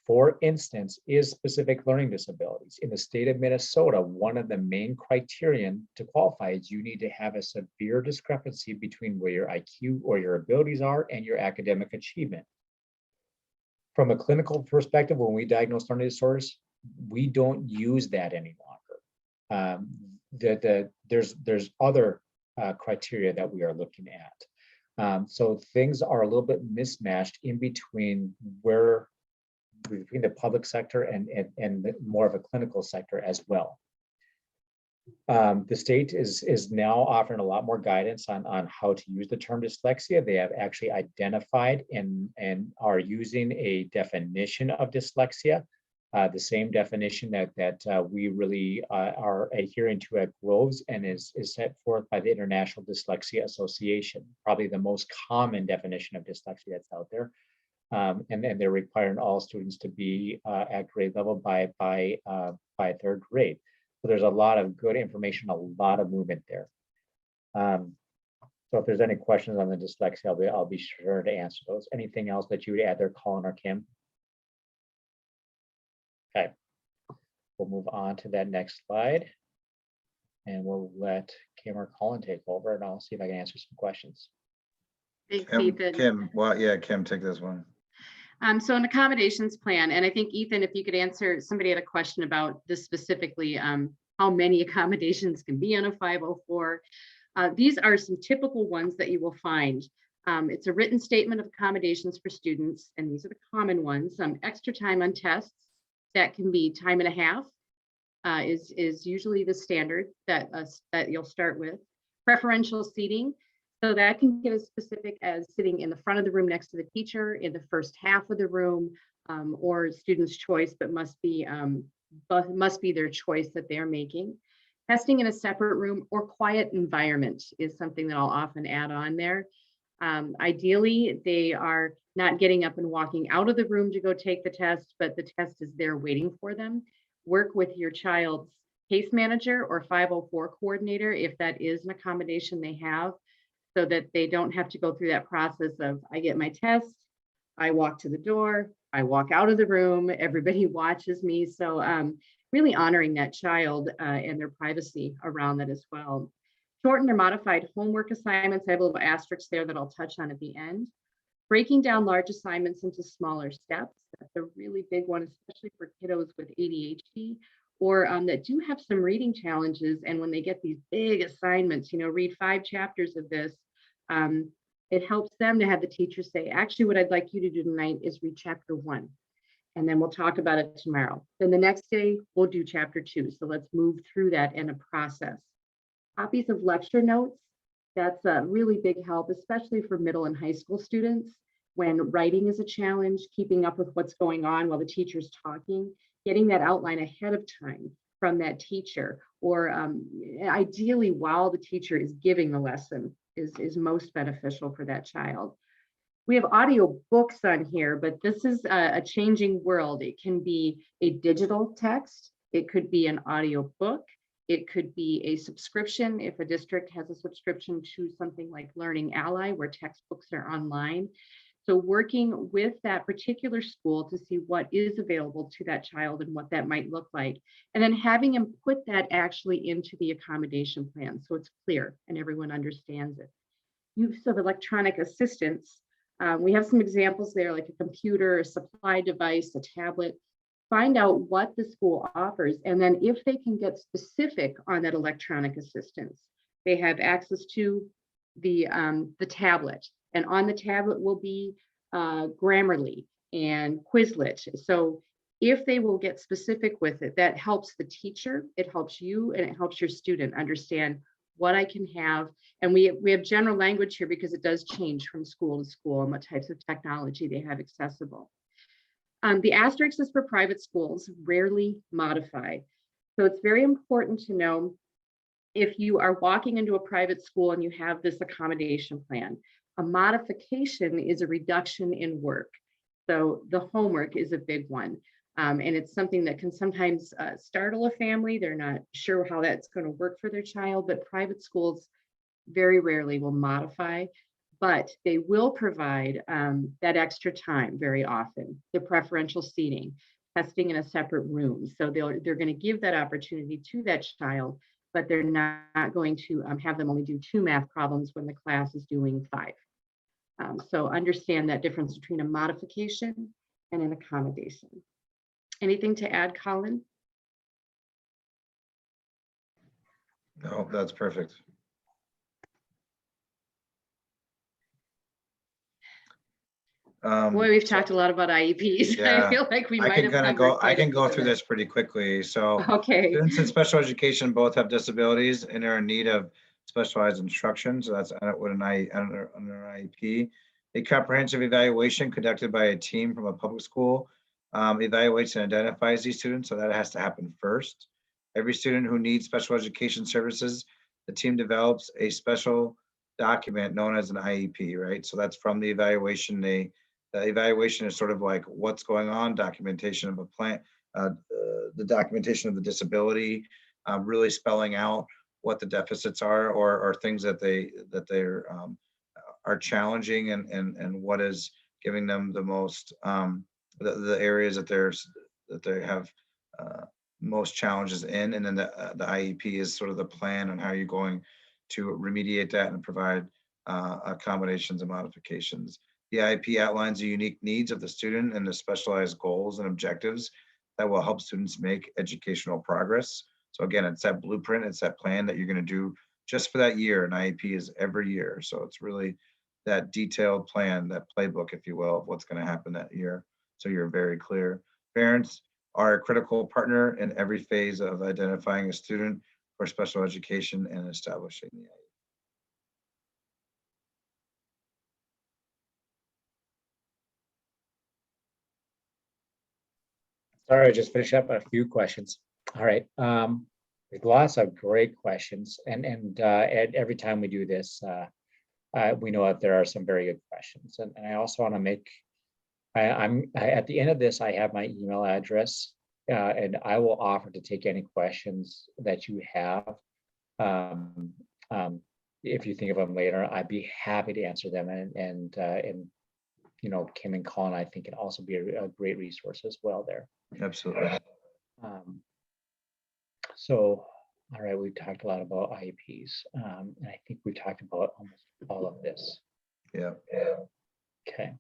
For instance, is specific learning disabilities. In the state of Minnesota, one of the main criterion to qualify is you need to have a severe discrepancy between where your IQ or your abilities are and your academic achievement. From a clinical perspective, when we diagnose learning disorders, we don't use that any longer. There's other criteria that we are looking at. So things are a little bit mismatched in between between the public sector and more of a clinical sector as well. The state is now offering a lot more guidance on how to use the term dyslexia. They have actually identified and are using a definition of dyslexia, the same definition that we really are adhering to at Groves, and is set forth by the International Dyslexia Association, probably the most common definition of dyslexia that's out there. And they're requiring all students to be at grade level by 3rd grade. So there's a lot of good information, a lot of movement there. So if there's any questions on the dyslexia, I'll be sure to answer those. Anything else that you would add there, Colin or Kim? Okay, we'll move on to that next slide, and we'll let Kim or Colin take over, and I'll see if I can answer some questions. Thanks, Ethan. Kim, take this one. So an accommodations plan, and I think Ethan, if you could answer, somebody had a question about this specifically, how many accommodations can be on a 504. These are some typical ones that you will find. It's a written statement of accommodations for students, and these are the common ones. Extra time on tests, that can be time and a half, is usually the standard that you'll start with. Preferential seating, so that can get as specific as sitting in the front of the room next to the teacher, in the first half of the room, or student's choice, but must be their choice that they're making. Testing in a separate room or quiet environment is something that I'll often add on there. Ideally, they are not getting up and walking out of the room to go take the test, but the test is there waiting for them. Work with your child's case manager or 504 coordinator, if that is an accommodation they have, so that they don't have to go through that process of, I get my test, I walk to the door, I walk out of the room, everybody watches me. So really honoring that child and their privacy around that as well. Shortened or modified homework assignments. I have a little asterisk there that I'll touch on at the end. Breaking down large assignments into smaller steps. That's a really big one, especially for kiddos with ADHD or that do have some reading challenges. And when they get these big assignments, read 5 chapters of this, it helps them to have the teacher say, actually, what I'd like you to do tonight is read chapter 1. And then we'll talk about it tomorrow. Then the next day, we'll do chapter 2. So let's move through that in a process. Copies of lecture notes, that's a really big help, especially for middle and high school students. When writing is a challenge, keeping up with what's going on while the teacher's talking, getting that outline ahead of time from that teacher, or ideally while the teacher is giving the lesson is most beneficial for that child. We have audio books on here, but this is a changing world. It can be a digital text. It could be an audio book. It could be a subscription if a district has a subscription to something like Learning Ally, where textbooks are online. So working with that particular school to see what is available to that child and what that might look like. And then having them put that actually into the accommodation plan so it's clear and everyone understands it. Use of electronic assistance. We have some examples there, like a computer, a supply device, a tablet. Find out what the school offers, and then if they can get specific on that electronic assistance, they have access to the tablet, and on the tablet will be Grammarly and Quizlet. So if they will get specific with it, that helps the teacher, it helps you, and it helps your student understand what I can have. And we have general language here because it does change from school to school and what types of technology they have accessible. The asterisk is for private schools, rarely modified. So it's very important to know if you are walking into a private school and you have this accommodation plan, a modification is a reduction in work. So the homework is a big one. And it's something that can sometimes startle a family. They're not sure how that's going to work for their child, but private schools very rarely will modify. But they will provide that extra time very often, the preferential seating, testing in a separate room. So they're going to give that opportunity to that child, but they're not going to have them only do 2 math problems when the class is doing 5. So understand that difference between a modification and an accommodation. Anything to add, Colin? No, that's perfect. Boy, we've talked a lot about IEPs. Yeah, I feel like we I might can have kind of covered go. I quite a can go bit through of it. this pretty quickly. So, Okay. students in special education both have disabilities and are in need of specialized instruction. So that's what under an IEP. A comprehensive evaluation conducted by a team from a public school evaluates and identifies these students. So that has to happen first. Every student who needs special education services, the team develops a special document known as an IEP, right? So that's from the evaluation. The evaluation is sort of like what's going on, documentation of a plan, the documentation of the disability, really spelling out what the deficits are or things that they're are challenging and what is giving them the most the areas that they have most challenges in, and then the IEP is sort of the plan on how you're going to remediate that and provide accommodations and modifications. The IEP outlines the unique needs of the student and the specialized goals and objectives that will help students make educational progress. So again, it's that blueprint, it's that plan that you're going to do just for that year. An IEP is every year. So it's really that detailed plan, that playbook, if you will, of what's going to happen that year. So you're very clear. Parents are a critical partner in every phase of identifying a student for special education and establishing the IEP. Sorry, I just finished up a few questions. All right. There's lots of great questions, and every time we do this, we know that there are some very good questions. And I also want to make, at the end of this, I have my email address, and I will offer to take any questions that you have. If you think of them later, I'd be happy to answer them. And you know, Kim and Colin, I think, can also be a great resource as well there. Absolutely. So, all right, we've talked a lot about IEPs, and I think we talked about almost all of this. Yeah. Okay.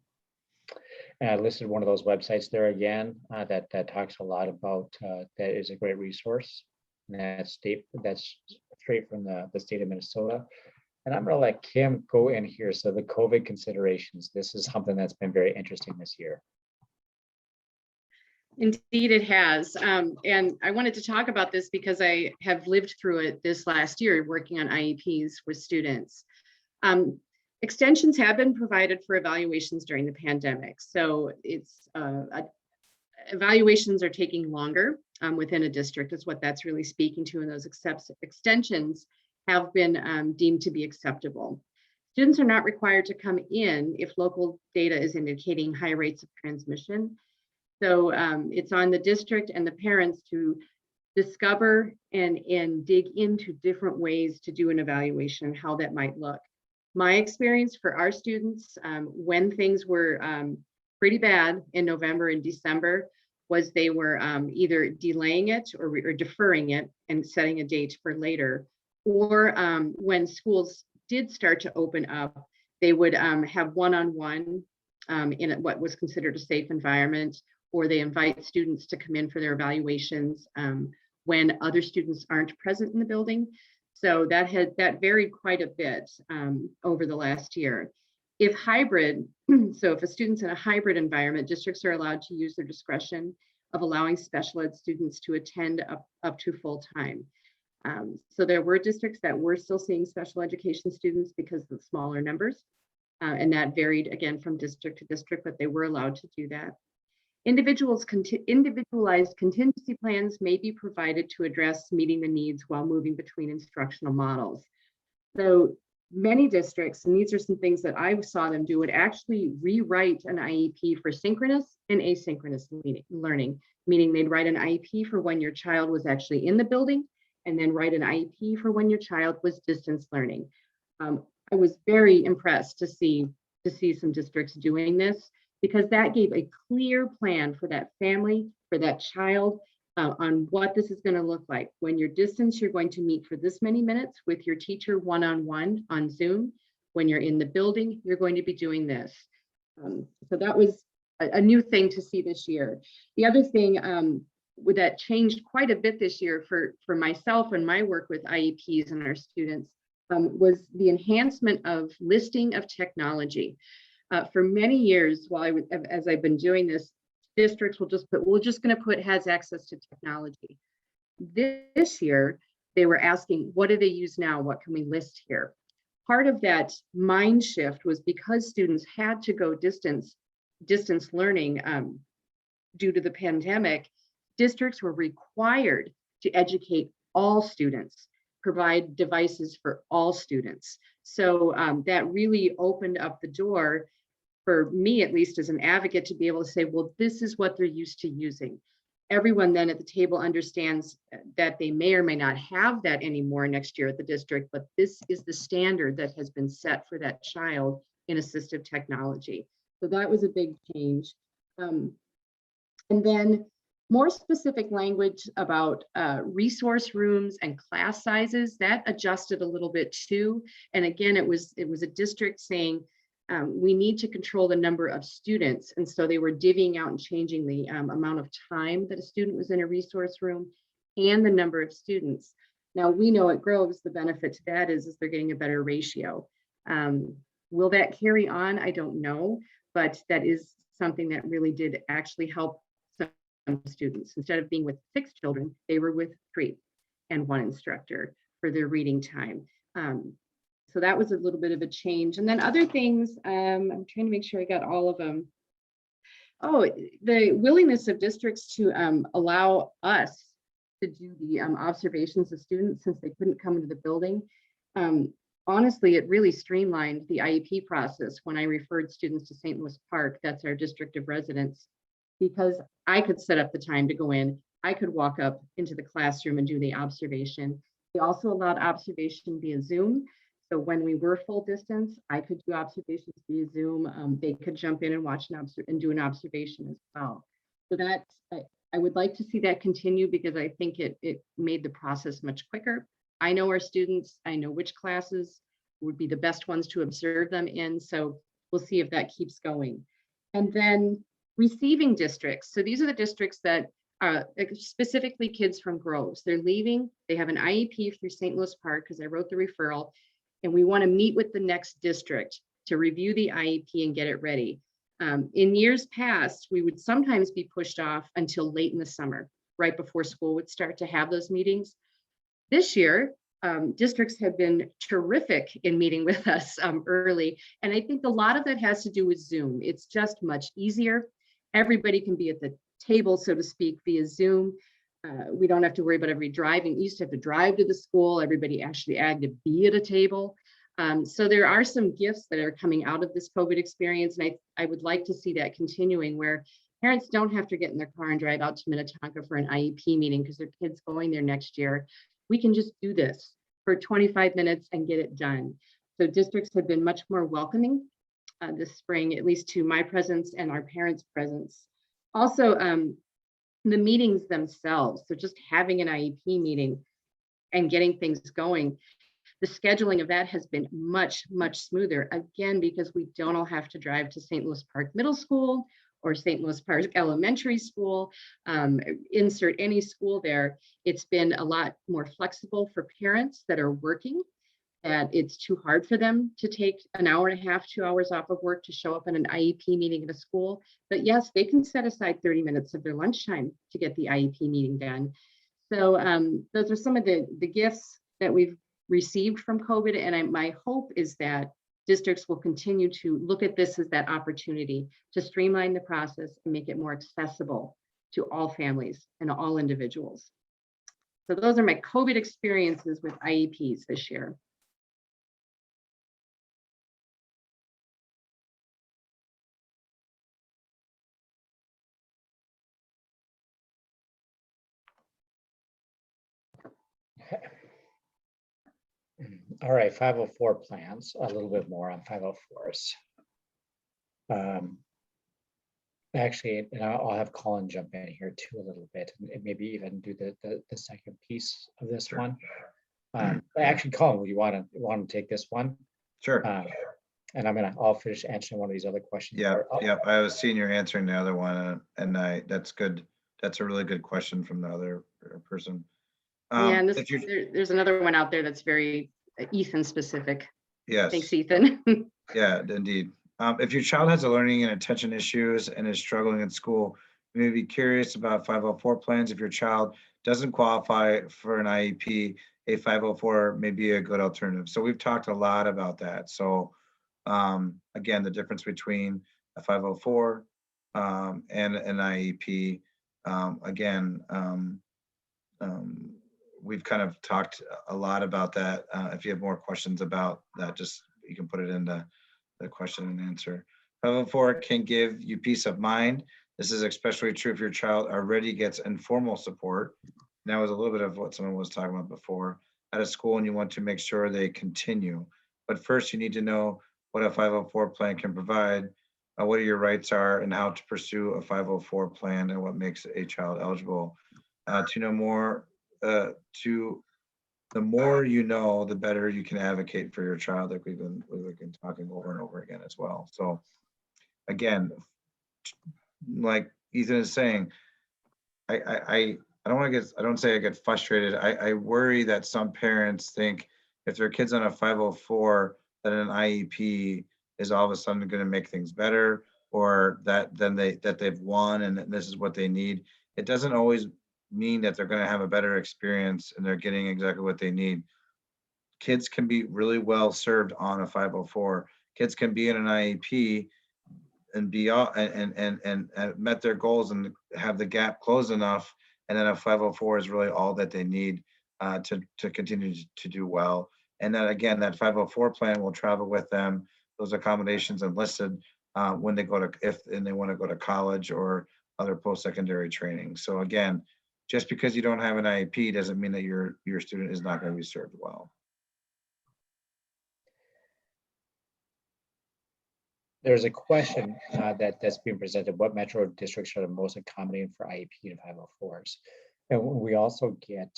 And I listed one of those websites there again that talks a lot about that is a great resource. And that's straight from the state of Minnesota. And I'm going to let Kim go in here. So the COVID considerations, this is something that's been very interesting this year. Indeed, it has. And I wanted to talk about this because I have lived through it this last year, working on IEPs with students. Extensions have been provided for evaluations during the pandemic. So it's evaluations are taking longer within a district is what that's really speaking to. And those extensions have been deemed to be acceptable. Students are not required to come in if local data is indicating high rates of transmission. So it's on the district and the parents to discover and dig into different ways to do an evaluation, how that might look. My experience for our students when things were pretty bad in November and December was they were either delaying it or deferring it and setting a date for later. Or when schools did start to open up, they would have one-on-one in what was considered a safe environment, or they invite students to come in for their evaluations when other students aren't present in the building. So that varied quite a bit over the last year. If hybrid, so if a student's in a hybrid environment, districts are allowed to use their discretion of allowing special ed students to attend up to full time. So there were districts that were still seeing special education students because of smaller numbers, and that varied again from district to district, but they were allowed to do that. Individualized contingency plans may be provided to address meeting the needs while moving between instructional models. So many districts, and these are some things that I saw them do, would actually rewrite an IEP for synchronous and asynchronous learning, meaning they'd write an IEP for when your child was actually in the building, and then write an IEP for when your child was distance learning. I was very impressed to see some districts doing this, because that gave a clear plan for that family, for that child, on what this is going to look like. When you're distance, you're going to meet for this many minutes with your teacher one-on-one on Zoom. When you're in the building, you're going to be doing this. So that was a new thing to see this year. The other thing that changed quite a bit this year for myself and my work with IEPs and our students was the enhancement of listing of technology. For many years, as I've been doing this, districts will just put, we're just going to put has access to technology. This year, they were asking, what do they use now? What can we list here? Part of that mind shift was because students had to go distance learning due to the pandemic, districts were required to educate all students, provide devices for all students. So that really opened up the door for me, at least as an advocate, to be able to say, well, this is what they're used to using. Everyone then at the table understands that they may or may not have that anymore next year at the district, but this is the standard that has been set for that child in assistive technology. So that was a big change. And then more specific language about resource rooms and class sizes, that adjusted a little bit too. And again, it was a district saying, we need to control the number of students. And so they were divvying out and changing the amount of time that a student was in a resource room and the number of students. Now we know at Groves, the benefit to that is they're getting a better ratio. Will that carry on? I don't know, but that is something that really did actually help some students. Instead of being with 6 children, they were with 3 and 1 instructor for their reading time. So that was a little bit of a change. And then other things, I'm trying to make sure I got all of them. Oh, the willingness of districts to allow us to do the observations of students since they couldn't come into the building. Honestly, it really streamlined the IEP process when I referred students to St. Louis Park, that's our district of residence, because I could set up the time to go in. I could walk up into the classroom and do the observation. They also allowed observation via Zoom. So when we were full distance, I could do observations via Zoom. They could jump in and watch and do an observation as well. So that I would like to see that continue because I think it made the process much quicker. I know our students, I know which classes would be the best ones to observe them in. So we'll see if that keeps going. And then receiving districts. So these are the districts that specifically kids from Groves. They're leaving, they have an IEP through St. Louis Park because I wrote the referral, and we want to meet with the next district to review the IEP and get it ready. In years past, we would sometimes be pushed off until late in the summer, right before school would start to have those meetings. This year, districts have been terrific in meeting with us early. And I think a lot of that has to do with Zoom. It's just much easier. Everybody can be at the table, so to speak, via Zoom. We don't have to worry about everybody driving. We used to have to drive to the school. Everybody actually had to be at a table. So there are some gifts that are coming out of this COVID experience. And I would like to see that continuing where parents don't have to get in their car and drive out to Minnetonka for an IEP meeting because their kid's going there next year. We can just do this for 25 minutes and get it done. So districts have been much more welcoming this spring, at least to my presence and our parents' presence. Also, the meetings themselves. So just having an IEP meeting and getting things going, the scheduling of that has been much, much smoother. Again, because we don't all have to drive to St. Louis Park Middle School or St. Louis Park Elementary School, insert any school there. It's been a lot more flexible for parents that are working, that it's too hard for them to take an hour and a half, 2 hours off of work to show up in an IEP meeting at a school. But yes, they can set aside 30 minutes of their lunchtime to get the IEP meeting done. So those are some of the gifts that we've received from COVID. And my hope is that districts will continue to look at this as that opportunity to streamline the process and make it more accessible to all families and all individuals. So those are my COVID experiences with IEPs this year. All right, 504 plans, a little bit more on 504s. Actually, and I'll have Colin jump in here too a little bit and maybe even do the second piece of this Sure. one. Actually, Colin, would you want to take this one? Sure. And I'll finish answering one of these other questions. Yeah, I was seeing you answering the other one, and that's good. That's a really good question from the other person. Yeah, and there's another one out there that's very Ethan specific. Yes. Thanks, Ethan. Yeah, indeed. If your child has a learning and attention issues and is struggling in school, you may be curious about 504 plans. If your child doesn't qualify for an IEP, a 504 may be a good alternative. So we've talked a lot about that. So again, the difference between a 504 and an IEP, we've kind of talked a lot about that. If you have more questions about that, just you can put it in the question and answer. 504 can give you peace of mind. This is especially true if your child already gets informal support. And that was a little bit of what someone was talking about before at a school, and you want to make sure they continue. But first, you need to know what a 504 plan can provide, what your rights are, and how to pursue a 504 plan, and what makes a child eligible. To know more, the more you know, the better you can advocate for your child, like we've been talking over and over again as well. So again, like Ethan is saying, I don't say I get frustrated. I worry that some parents think if their kid's on a 504, that an IEP is all of a sudden going to make things better, or that they've won and this is what they need. It doesn't always mean that they're going to have a better experience and they're getting exactly what they need. Kids can be really well served on a 504. Kids can be in an IEP and be and met their goals and have the gap closed enough, and then a 504 is really all that they need to continue to do well. And then again, that 504 plan will travel with them, those accommodations enlisted when they go to, if and they want to go to college or other post-secondary training. So again, just because you don't have an IEP doesn't mean that your student is not going to be served well. There's a question that's being presented: what metro districts are the most accommodating for IEP and 504s? And we also get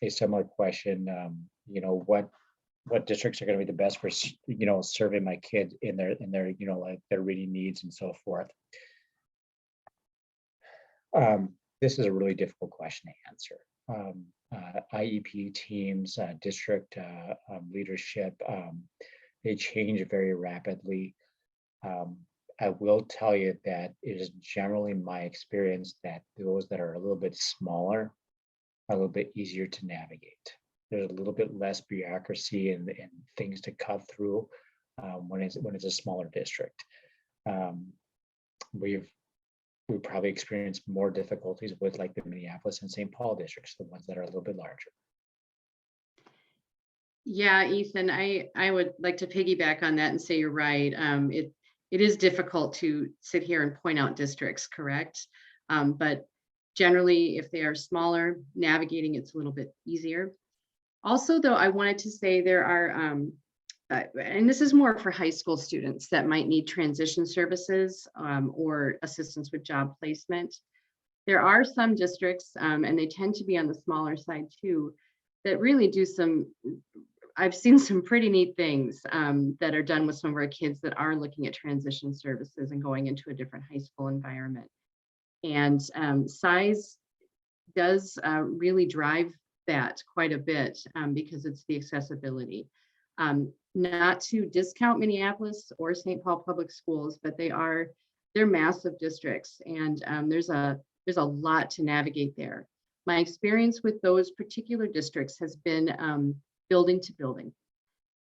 a similar question, you know, what districts are going to be the best for, you know, serving my kid in their, you know, like their reading needs and so forth. This is a really difficult question to answer. IEP teams, district leadership, they change very rapidly. I will tell you that it is generally my experience that those that are a little bit smaller are a little bit easier to navigate. There's a little bit less bureaucracy and things to cut through when it's a smaller district. We've probably experienced more difficulties with like the Minneapolis and St. Paul districts, the ones that are a little bit larger. Yeah, Ethan, I would like to piggyback on that and say you're right. It is difficult to sit here and point out districts, correct? But generally, if they are smaller, navigating it's a little bit easier. Also, though, I wanted to say there are, and this is more for high school students that might need transition services or assistance with job placement. There are some districts, and they tend to be on the smaller side too, that really do some, I've seen some pretty neat things that are done with some of our kids that are looking at transition services and going into a different high school environment. And size does really drive that quite a bit because it's the accessibility. Not to discount Minneapolis or St. Paul Public Schools, but they're massive districts, and there's a lot to navigate there. My experience with those particular districts has been building to building.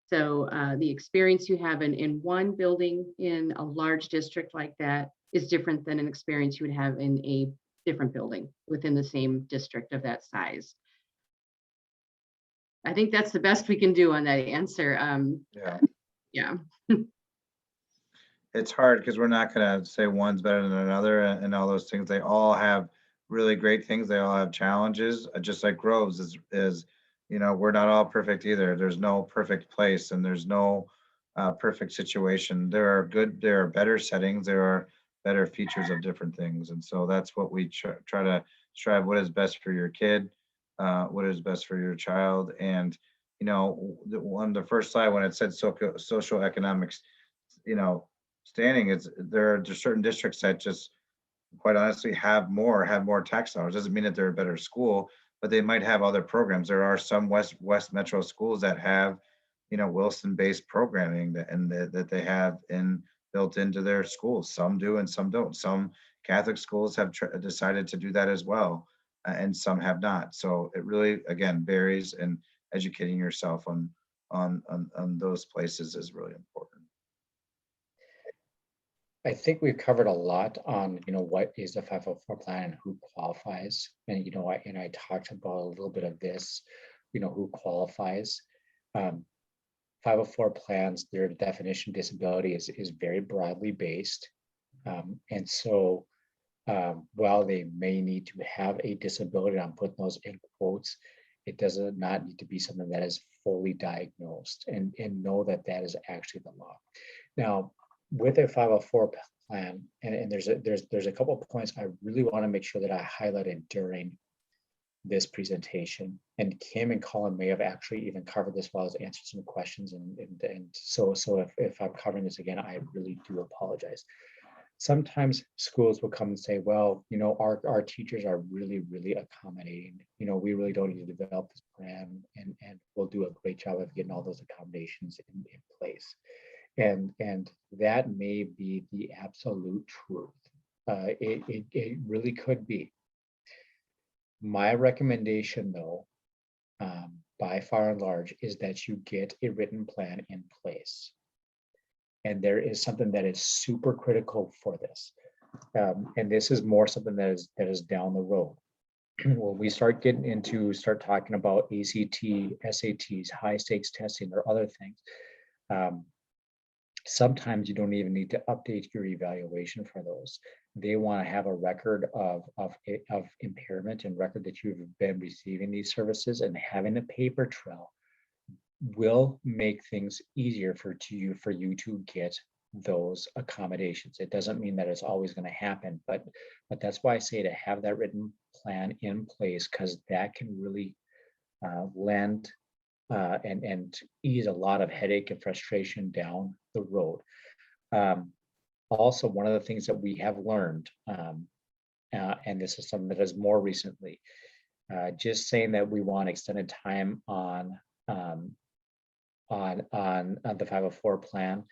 So the experience you have in one building in a large district like that is different than an experience you would have in a different building within the same district of that size. I think that's the best we can do on that answer. Yeah. It's hard because we're not going to say one's better than another and all those things. They all have really great things. They all have challenges, just like Groves is, you know, we're not all perfect either. There's no perfect place and there's no perfect situation. There are better settings. There are better features of different things. And so that's what we try to strive. What is best for your kid? What is best for your child? And, you know, on the first slide, when it said social economics, you know, standing, there are certain districts that just quite honestly have more tax dollars. Doesn't mean that they're a better school, but they might have other programs. There are some West Metro schools that have, you know, Wilson-based programming that they have built into their schools. Some do and some don't. Some Catholic schools have decided to do that as well, and some have not. So it really, again, varies, and educating yourself on those places is really important. I think we've covered a lot on, you know, what is the 504 plan and who qualifies. And, you know, I talked about a little bit of this, you know, who qualifies. 504 plans, their definition of disability is very broadly based. And so while they may need to have a disability, I'm putting those in quotes, it does not need to be something that is fully diagnosed, and know that that is actually the law. Now, with a 504 plan, and there's a couple of points I really want to make sure that I highlighted during this presentation, and Kim and Colin may have actually even covered this while I was answering some questions, and so if I'm covering this again, I really do apologize. Sometimes schools will come and say, well, you know, our teachers are really accommodating. You know, we really don't need to develop this plan, and we'll do a great job of getting all those accommodations in place. And that may be the absolute truth. It really could be. My recommendation, though, by far and large, is that you get a written plan in place. And there is something that is super critical for this. And this is more something that is down the road. When we start talking about ACT, SATs, high stakes testing, or other things, sometimes you don't even need to update your evaluation for those. They want to have a record of impairment and record that you've been receiving these services, and having a paper trail will make things easier for you to get those accommodations. It doesn't mean that it's always going to happen, but that's why I say to have that written plan in place, because that can really lend and ease a lot of headache and frustration down the road. Also, one of the things that we have learned, and this is something that is more recently, just saying that we want extended time on the 504 plan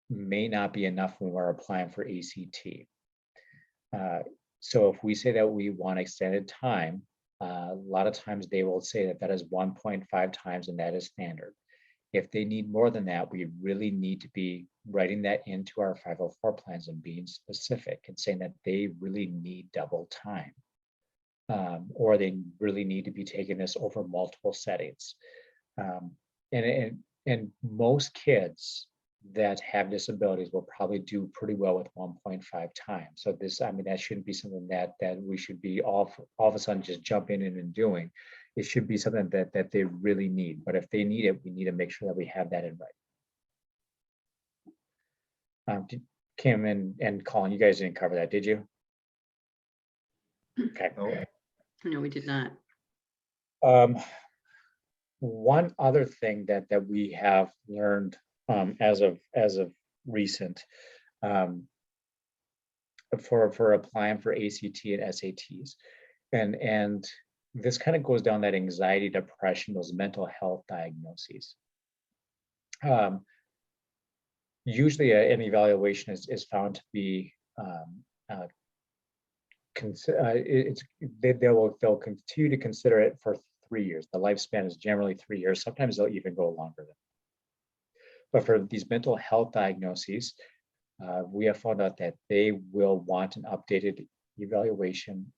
may not be enough when we're applying for ACT. So if we say that we want extended time, a lot of times they will say that that is 1.5 times, and that is standard. If they need more than that, we really need to be writing that into our 504 plans and being specific and saying that they really need double time, or they really need to be taking this over multiple settings. And most kids that have disabilities will probably do pretty well with 1.5 times. So this, I mean, that shouldn't be something that we should be all of a sudden just jumping in and doing. It should be something that they really need. But if they need it, we need to make sure that we have that in writing. Kim and Colin, you guys didn't cover that, did you? Okay. No, we did not. One other thing that we have learned as of recent, for applying for ACT and SATs, and this kind of goes down that anxiety, depression, those mental health diagnoses. Usually an evaluation is found to be they'll continue to consider it for 3 years. The lifespan is generally 3 years. Sometimes they'll even go longer than that. But for these mental health diagnoses, we have found out that they will want an updated evaluation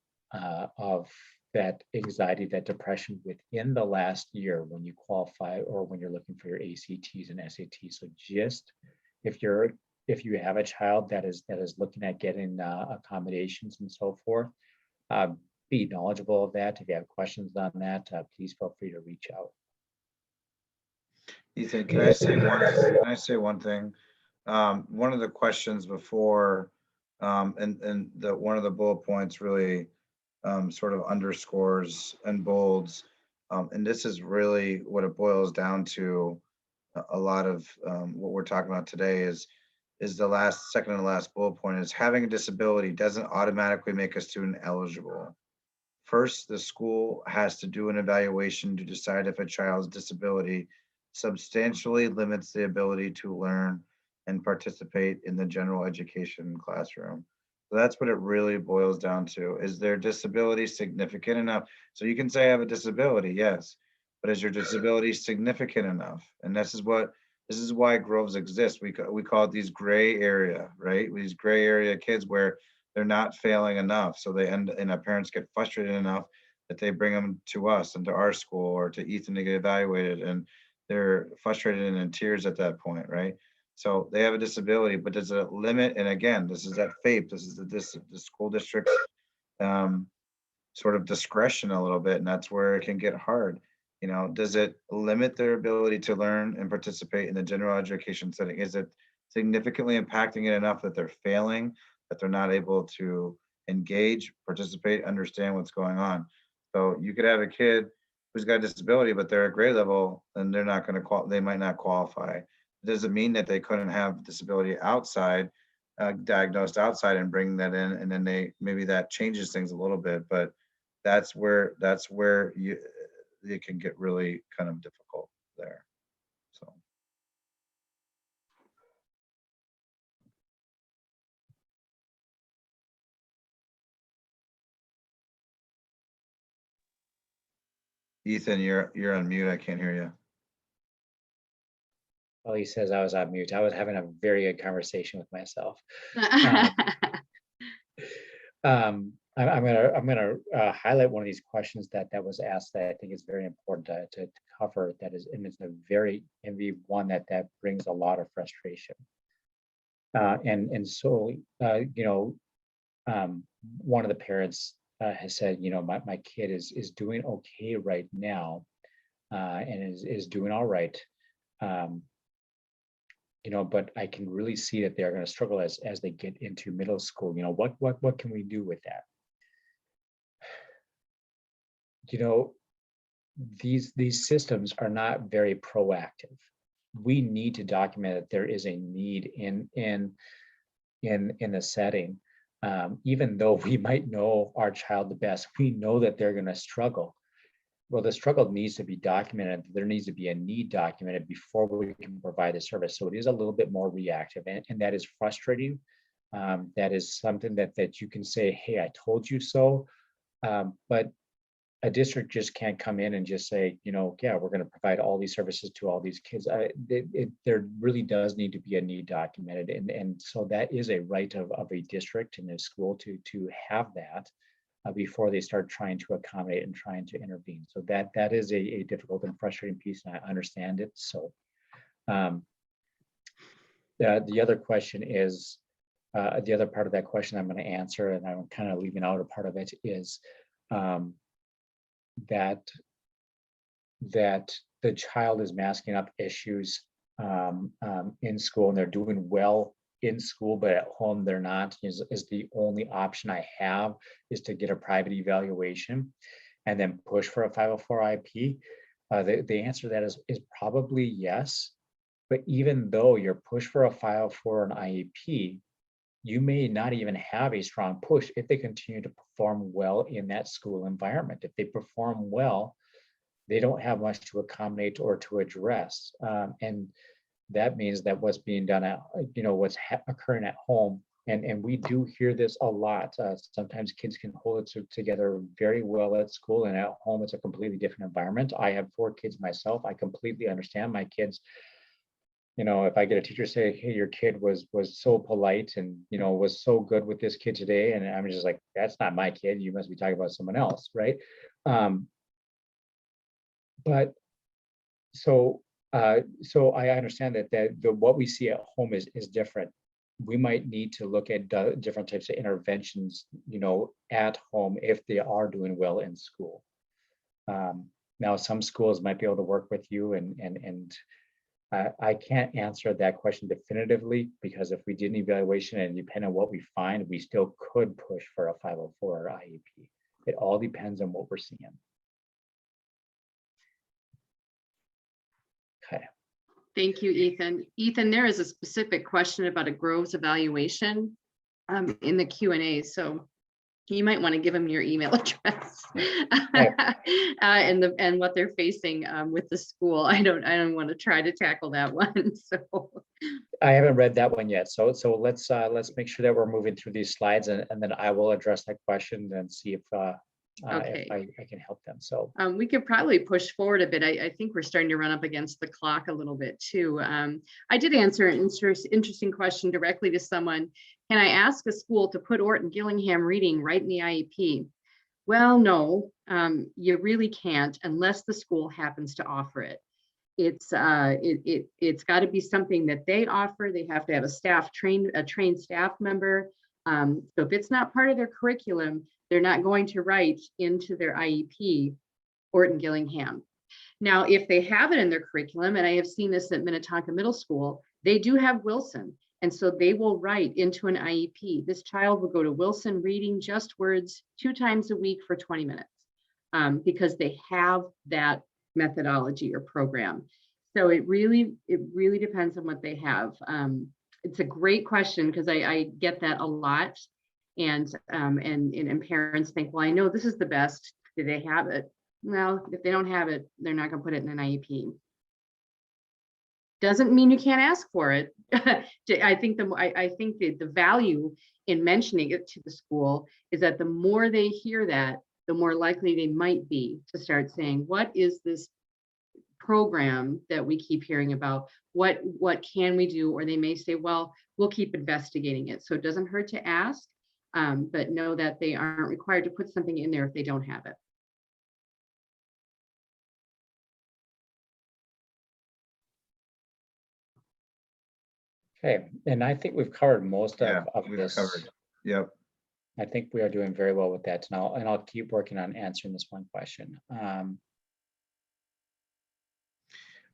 of that anxiety, that depression within the last year when you qualify or when you're looking for your ACTs and SATs. So just if you have a child that is looking at getting accommodations and so forth, be knowledgeable of that. If you have questions on that, please feel free to reach out. Ethan, can I say one thing? One of the questions before, and one of the bullet points really sort of underscores and bolds, and this is really what it boils down to. A lot of what we're talking about today is the second and last bullet point is having a disability doesn't automatically make a student eligible. First, the school has to do an evaluation to decide if a child's disability substantially limits the ability to learn and participate in the general education classroom. So that's what it really boils down to. Is their disability significant enough? So you can say I have a disability, yes, but is your disability significant enough? And this is why Groves exists. We call it these gray area, right? These gray area kids where they're not failing enough. So and our parents get frustrated enough that they bring them to us and to our school or to Ethan to get evaluated. And they're frustrated and in tears at that point, right? So they have a disability, but there's a limit. And again, this is that FAPE. This is the school district's sort of discretion a little bit, and that's where it can get hard. You know, does it limit their ability to learn and participate in the general education setting? Is it significantly impacting it enough that they're failing, that they're not able to engage, participate, understand what's going on? So you could have a kid who's got a disability, but they're at grade level and they're not going to they might not qualify. It doesn't mean that they couldn't have disability outside, diagnosed outside and bring that in, and then maybe that changes things a little bit, but that's where it can get really kind of difficult there. So Ethan, you're on mute. I can't hear you. Well, he says I was on mute. I was having a very good conversation with myself. I'm gonna highlight one of these questions that was asked that I think is very important to cover. That is, and it's a very one that brings a lot of frustration. And so one of the parents has said, my kid is doing okay right now, and is doing all right. But I can really see that they're going to struggle as they get into middle school. What can we do with that? These systems are not very proactive. We need to document that there is a need in the setting. Even though we might know our child the best, we know that they're going to struggle. Well, the struggle needs to be documented. There needs to be a need documented before we can provide the service. So it is a little bit more reactive, and that is frustrating. That is something that you can say, hey, I told you so. But a district just can't come in and just say, yeah, we're going to provide all these services to all these kids. There really does need to be a need documented. And so that is a right of a district and a school to have that before they start trying to accommodate and trying to intervene. So that is a difficult and frustrating piece, and I understand it. So the other question is, the other part of that question I'm going to answer, and I'm kind of leaving out a part of it, is that the child is masking up issues in school, and they're doing well in school, but at home they're not. Is the only option I have is to get a private evaluation and then push for a 504 IEP? The answer to that is probably yes. But even though you're pushed for a 504 and IEP, you may not even have a strong push if they continue to perform well in that school environment. If they perform well, they don't have much to accommodate or to address. And that means that what's being done at, what's occurring at home, and we do hear this a lot. Sometimes kids can hold it together very well at school, and at home it's a completely different environment. I have 4 kids myself. I completely understand my kids. If I get a teacher say, hey, your kid was so polite and, was so good with this kid today, and I'm just like, that's not my kid. You must be talking about someone else, right? But so I understand that what we see at home is different. We might need to look at different types of interventions, at home if they are doing well in school. Now, some schools might be able to work with you, and I can't answer that question definitively, because if we did an evaluation and depending on what we find, we still could push for a 504 or IEP. It all depends on what we're seeing. Okay. Thank you, Ethan. Ethan, there is a specific question about a Groves evaluation in the Q&A, so you might want to give them your email address and what they're facing with the school. I don't want to try to tackle that one. So I haven't read that one yet. So let's make sure that we're moving through these slides, and then I will address that question and see if okay. if I can help them. So we could probably push forward a bit. I think we're starting to run up against the clock a little bit too. I did answer an interesting question directly to someone. Can I ask a school to put Orton Gillingham reading right in the IEP? Well, no, you really can't unless the school happens to offer it. It's got to be something that they offer. They have to have a trained staff member. So if it's not part of their curriculum, they're not going to write into their IEP Orton Gillingham. Now, if they have it in their curriculum, and I have seen this at Minnetonka Middle School, they do have Wilson. And so they will write into an IEP. This child will go to Wilson reading just words 2 times a week for 20 minutes because they have that methodology or program. So it really depends on what they have. It's a great question because I get that a lot. And parents think, well, I know this is the best. Do they have it? Well, if they don't have it, they're not going to put it in an IEP. Doesn't mean you can't ask for it. I think the value in mentioning it to the school is that the more they hear that, the more likely they might be to start saying, what is this program that we keep hearing about? What can we do? Or they may say, well, we'll keep investigating it. So it doesn't hurt to ask, but know that they aren't required to put something in there if they don't have it. Okay, and I think we've covered most Yeah, of we've this. covered. Yep. I think we are doing very well with that, and I'll keep working on answering this one question.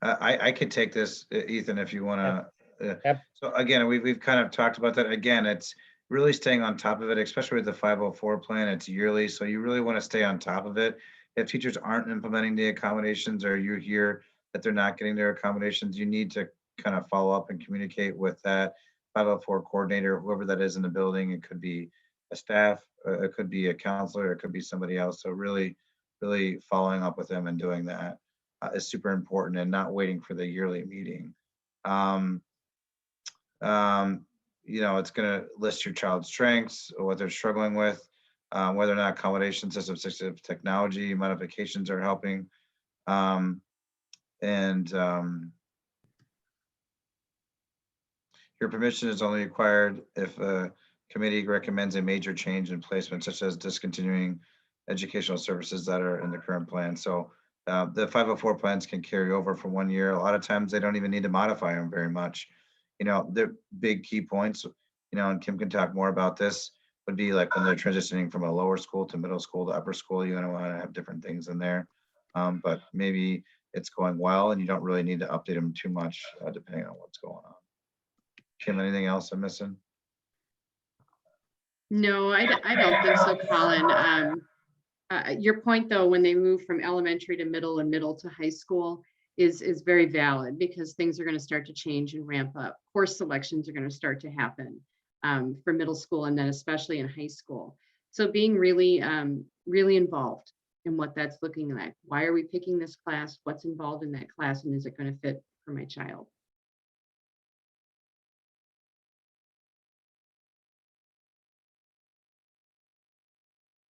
I could take this, Ethan, if you want to. Yep. So again, we've kind of talked about that. Again, it's really staying on top of it, especially with the 504 plan. It's yearly, so you really want to stay on top of it. If teachers aren't implementing the accommodations, or you hear that they're not getting their accommodations, you need to kind of follow up and communicate with that 504 coordinator, whoever that is in the building. It could be a staff, it could be a counselor, it could be somebody else. So really following up with them and doing that is super important, and not waiting for the yearly meeting. It's going to list your child's strengths, what they're struggling with, whether or not accommodation systems, technology modifications are helping. Your permission is only required if a committee recommends a major change in placement, such as discontinuing educational services that are in the current plan. So the 504 plans can carry over from 1 year. A lot of times they don't even need to modify them very much. The big key points, and Kim can talk more about this, would be like when they're transitioning from a lower school to middle school to upper school, you're gonna wanna have different things in there. But maybe it's going well and you don't really need to update them too much, depending on what's going on. Kim, anything else I'm missing? No, I don't think so, Colin. Your point, though, when they move from elementary to middle and middle to high school is very valid, because things are going to start to change and ramp up. Course selections are going to start to happen for middle school, and then especially in high school. So being really, really involved in what that's looking like. Why are we picking this class? What's involved in that class? And is it going to fit for my child?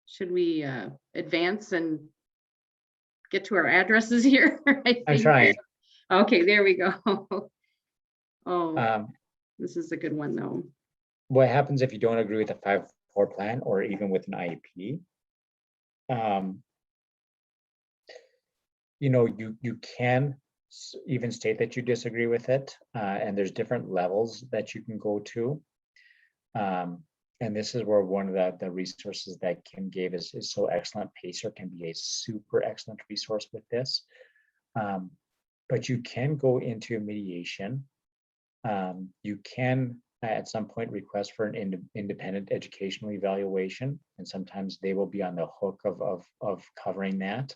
Should we advance and get to our addresses here? I'm trying. Okay, there we go. Oh, this is a good one, though. What happens if you don't agree with the 504 plan or even with an IEP? You can even state that you disagree with it, and there's different levels that you can go to. And this is where one of the resources that Kim gave is so excellent. Pacer can be a super excellent resource with this. But you can go into a mediation. You can at some point request for an independent educational evaluation, and sometimes they will be on the hook of covering that.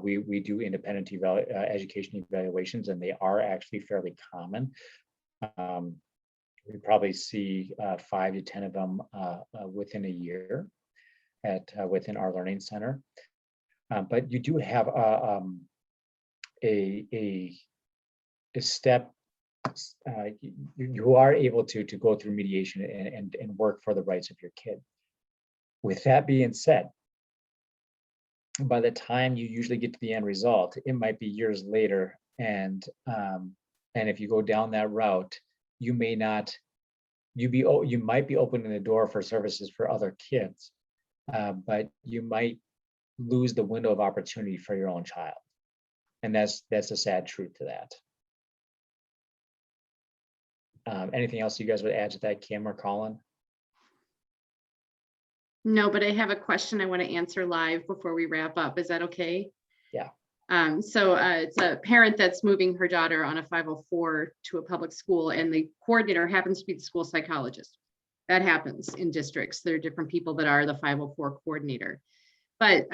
We do independent education evaluations, and they are actually fairly common. We probably see 5 to 10 of them within a year within our learning center. But you do have a step. You are able to go through mediation and work for the rights of your kid. With that being said, by the time you usually get to the end result, it might be years later, and if you go down that route, you might be opening the door for services for other kids, but you might lose the window of opportunity for your own child, and that's a sad truth to that. Anything else you guys would add to that, Kim or Colin? No, but I have a question I want to answer live before we wrap up. Is that okay? Yeah. So it's a parent that's moving her daughter on a 504 to a public school, and the coordinator happens to be the school psychologist. That happens in districts. There are different people that are the 504 coordinator. But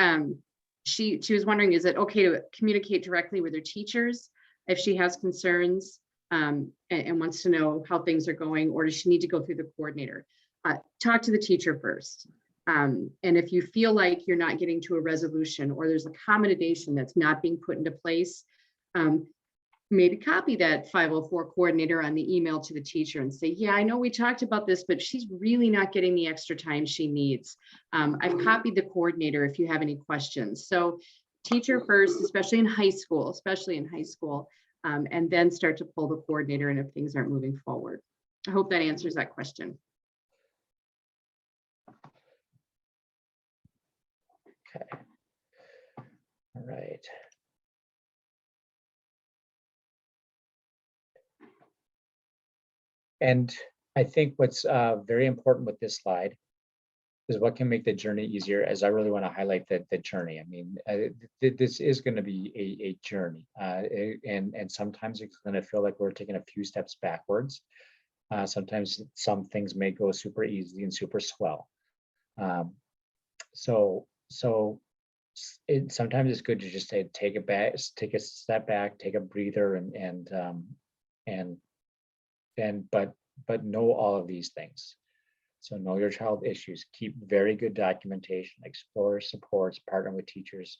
she was wondering, is it okay to communicate directly with her teachers if she has concerns and wants to know how things are going, or does she need to go through the coordinator? Talk to the teacher first. And if you feel like you're not getting to a resolution, or there's accommodation that's not being put into place, maybe copy that 504 coordinator on the email to the teacher and say, yeah, I know we talked about this, but she's really not getting the extra time she needs. I've copied the coordinator if you have any questions. So teacher first, especially in high school, and then start to pull the coordinator in if things aren't moving forward. I hope that answers that question. Okay. All right. And I think what's very important with this slide is what can make the journey easier, as I really want to highlight the journey. I mean, this is going to be a journey, and sometimes it's going to feel like we're taking a few steps backwards. Sometimes some things may go super easy and super swell. So sometimes it's good to just say, take a step back, take a breather, but know all of these things. So know your child issues, keep very good documentation, explore supports, partner with teachers,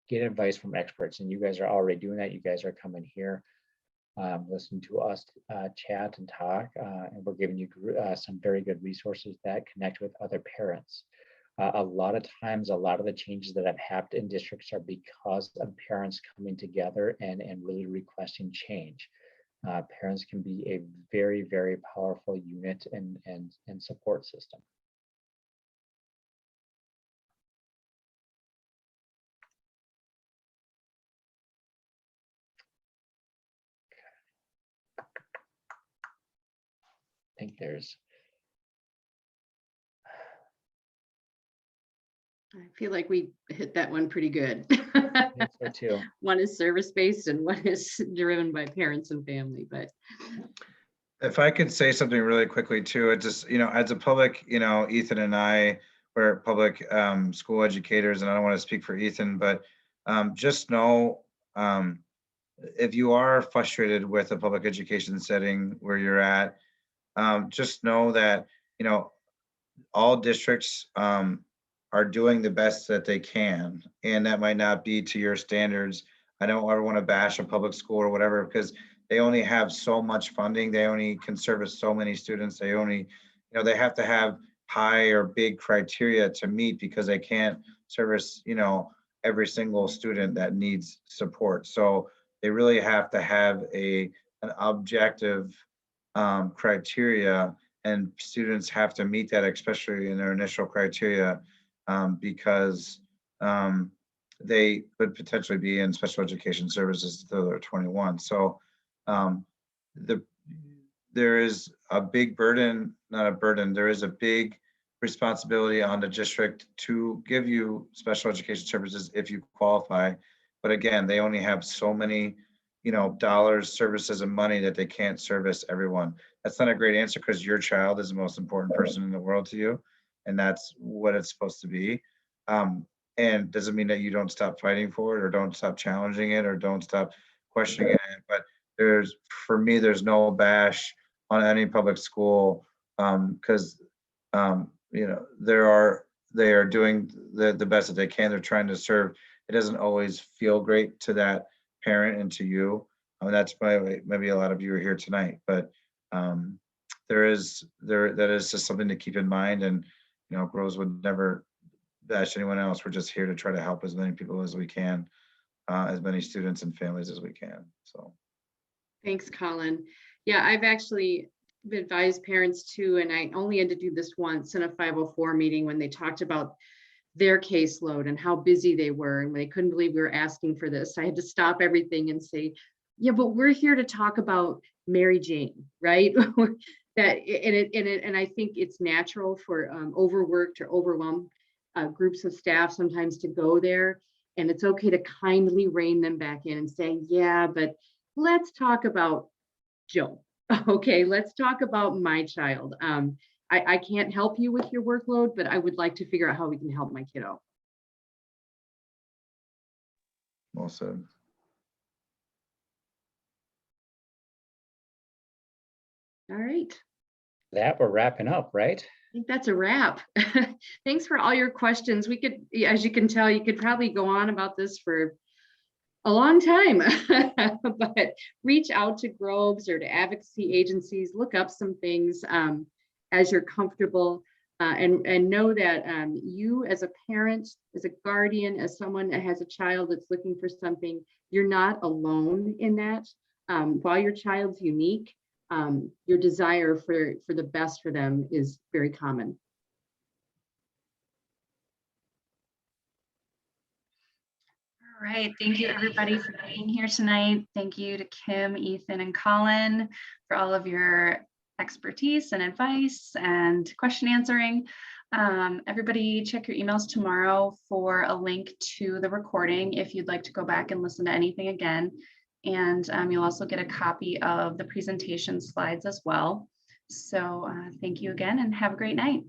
get advice from experts. And you guys are already doing that. You guys are coming here, listening to us chat and talk, and we're giving you some very good resources that connect with other parents. A lot of times, a lot of the changes that have happened in districts are because of parents coming together and really requesting change. Parents can be a very, very powerful unit and support system. I think there's. I feel like we hit that one pretty good. I think so too. One is service-based and one is driven by parents and family, but. If I could say something really quickly too, it just, as a public, Ethan and I, we're public school educators, and I don't want to speak for Ethan, but just know if you are frustrated with a public education setting where you're at, just know that, all districts are doing the best that they can, and that might not be to your standards. I don't ever want to bash a public school or whatever, because they only have so much funding. They only can service so many students. They only, they have to have high or big criteria to meet, because they can't service, every single student that needs support. So they really have to have an objective criteria, and students have to meet that, especially in their initial criteria, because they could potentially be in special education services until they're 21. So there is a big burden, not a burden, there is a big responsibility on the district to give you special education services if you qualify. But again, they only have so many, dollars, services, and money that they can't service everyone. That's not a great answer, because your child is the most important person in the world to you, and that's what it's supposed to be. And doesn't mean that you don't stop fighting for it, or don't stop challenging it, or don't stop questioning it. But for me, there's no bash on any public school, because they are doing the best that they can. They're trying to serve. It doesn't always feel great to that parent and to you. I mean, that's why maybe a lot of you are here tonight, but that is just something to keep in mind. And Groves would never bash anyone else. We're just here to try to help as many people as we can, as many students and families as we can. So Thanks, Colin. Yeah, I've actually advised parents too, and I only had to do this once in a 504 meeting when they talked about their caseload and how busy they were, and they couldn't believe we were asking for this. I had to stop everything and say, yeah, but we're here to talk about Mary Jane, right? And I think it's natural for overworked or overwhelmed groups of staff sometimes to go there, and it's okay to kindly rein them back in and say, yeah, but let's talk about Joe. Okay, let's talk about my child. I can't help you with your workload, but I would like to figure out how we can help my kiddo. well said. All right. That we're wrapping up, right? I think that's a wrap. Thanks for all your questions. We could, as you can tell, you could probably go on about this for a long time, but reach out to Groves or to advocacy agencies, look up some things as you're comfortable, and know that you as a parent, as a guardian, as someone that has a child that's looking for something, you're not alone in that. While your child's unique, your desire for the best for them is very common. All right, thank you everybody for being here tonight. Thank you to Kim, Ethan, and Colin for all of your expertise and advice and question answering. Everybody check your emails tomorrow for a link to the recording if you'd like to go back and listen to anything again. And you'll also get a copy of the presentation slides as well. So thank you again and have a great night.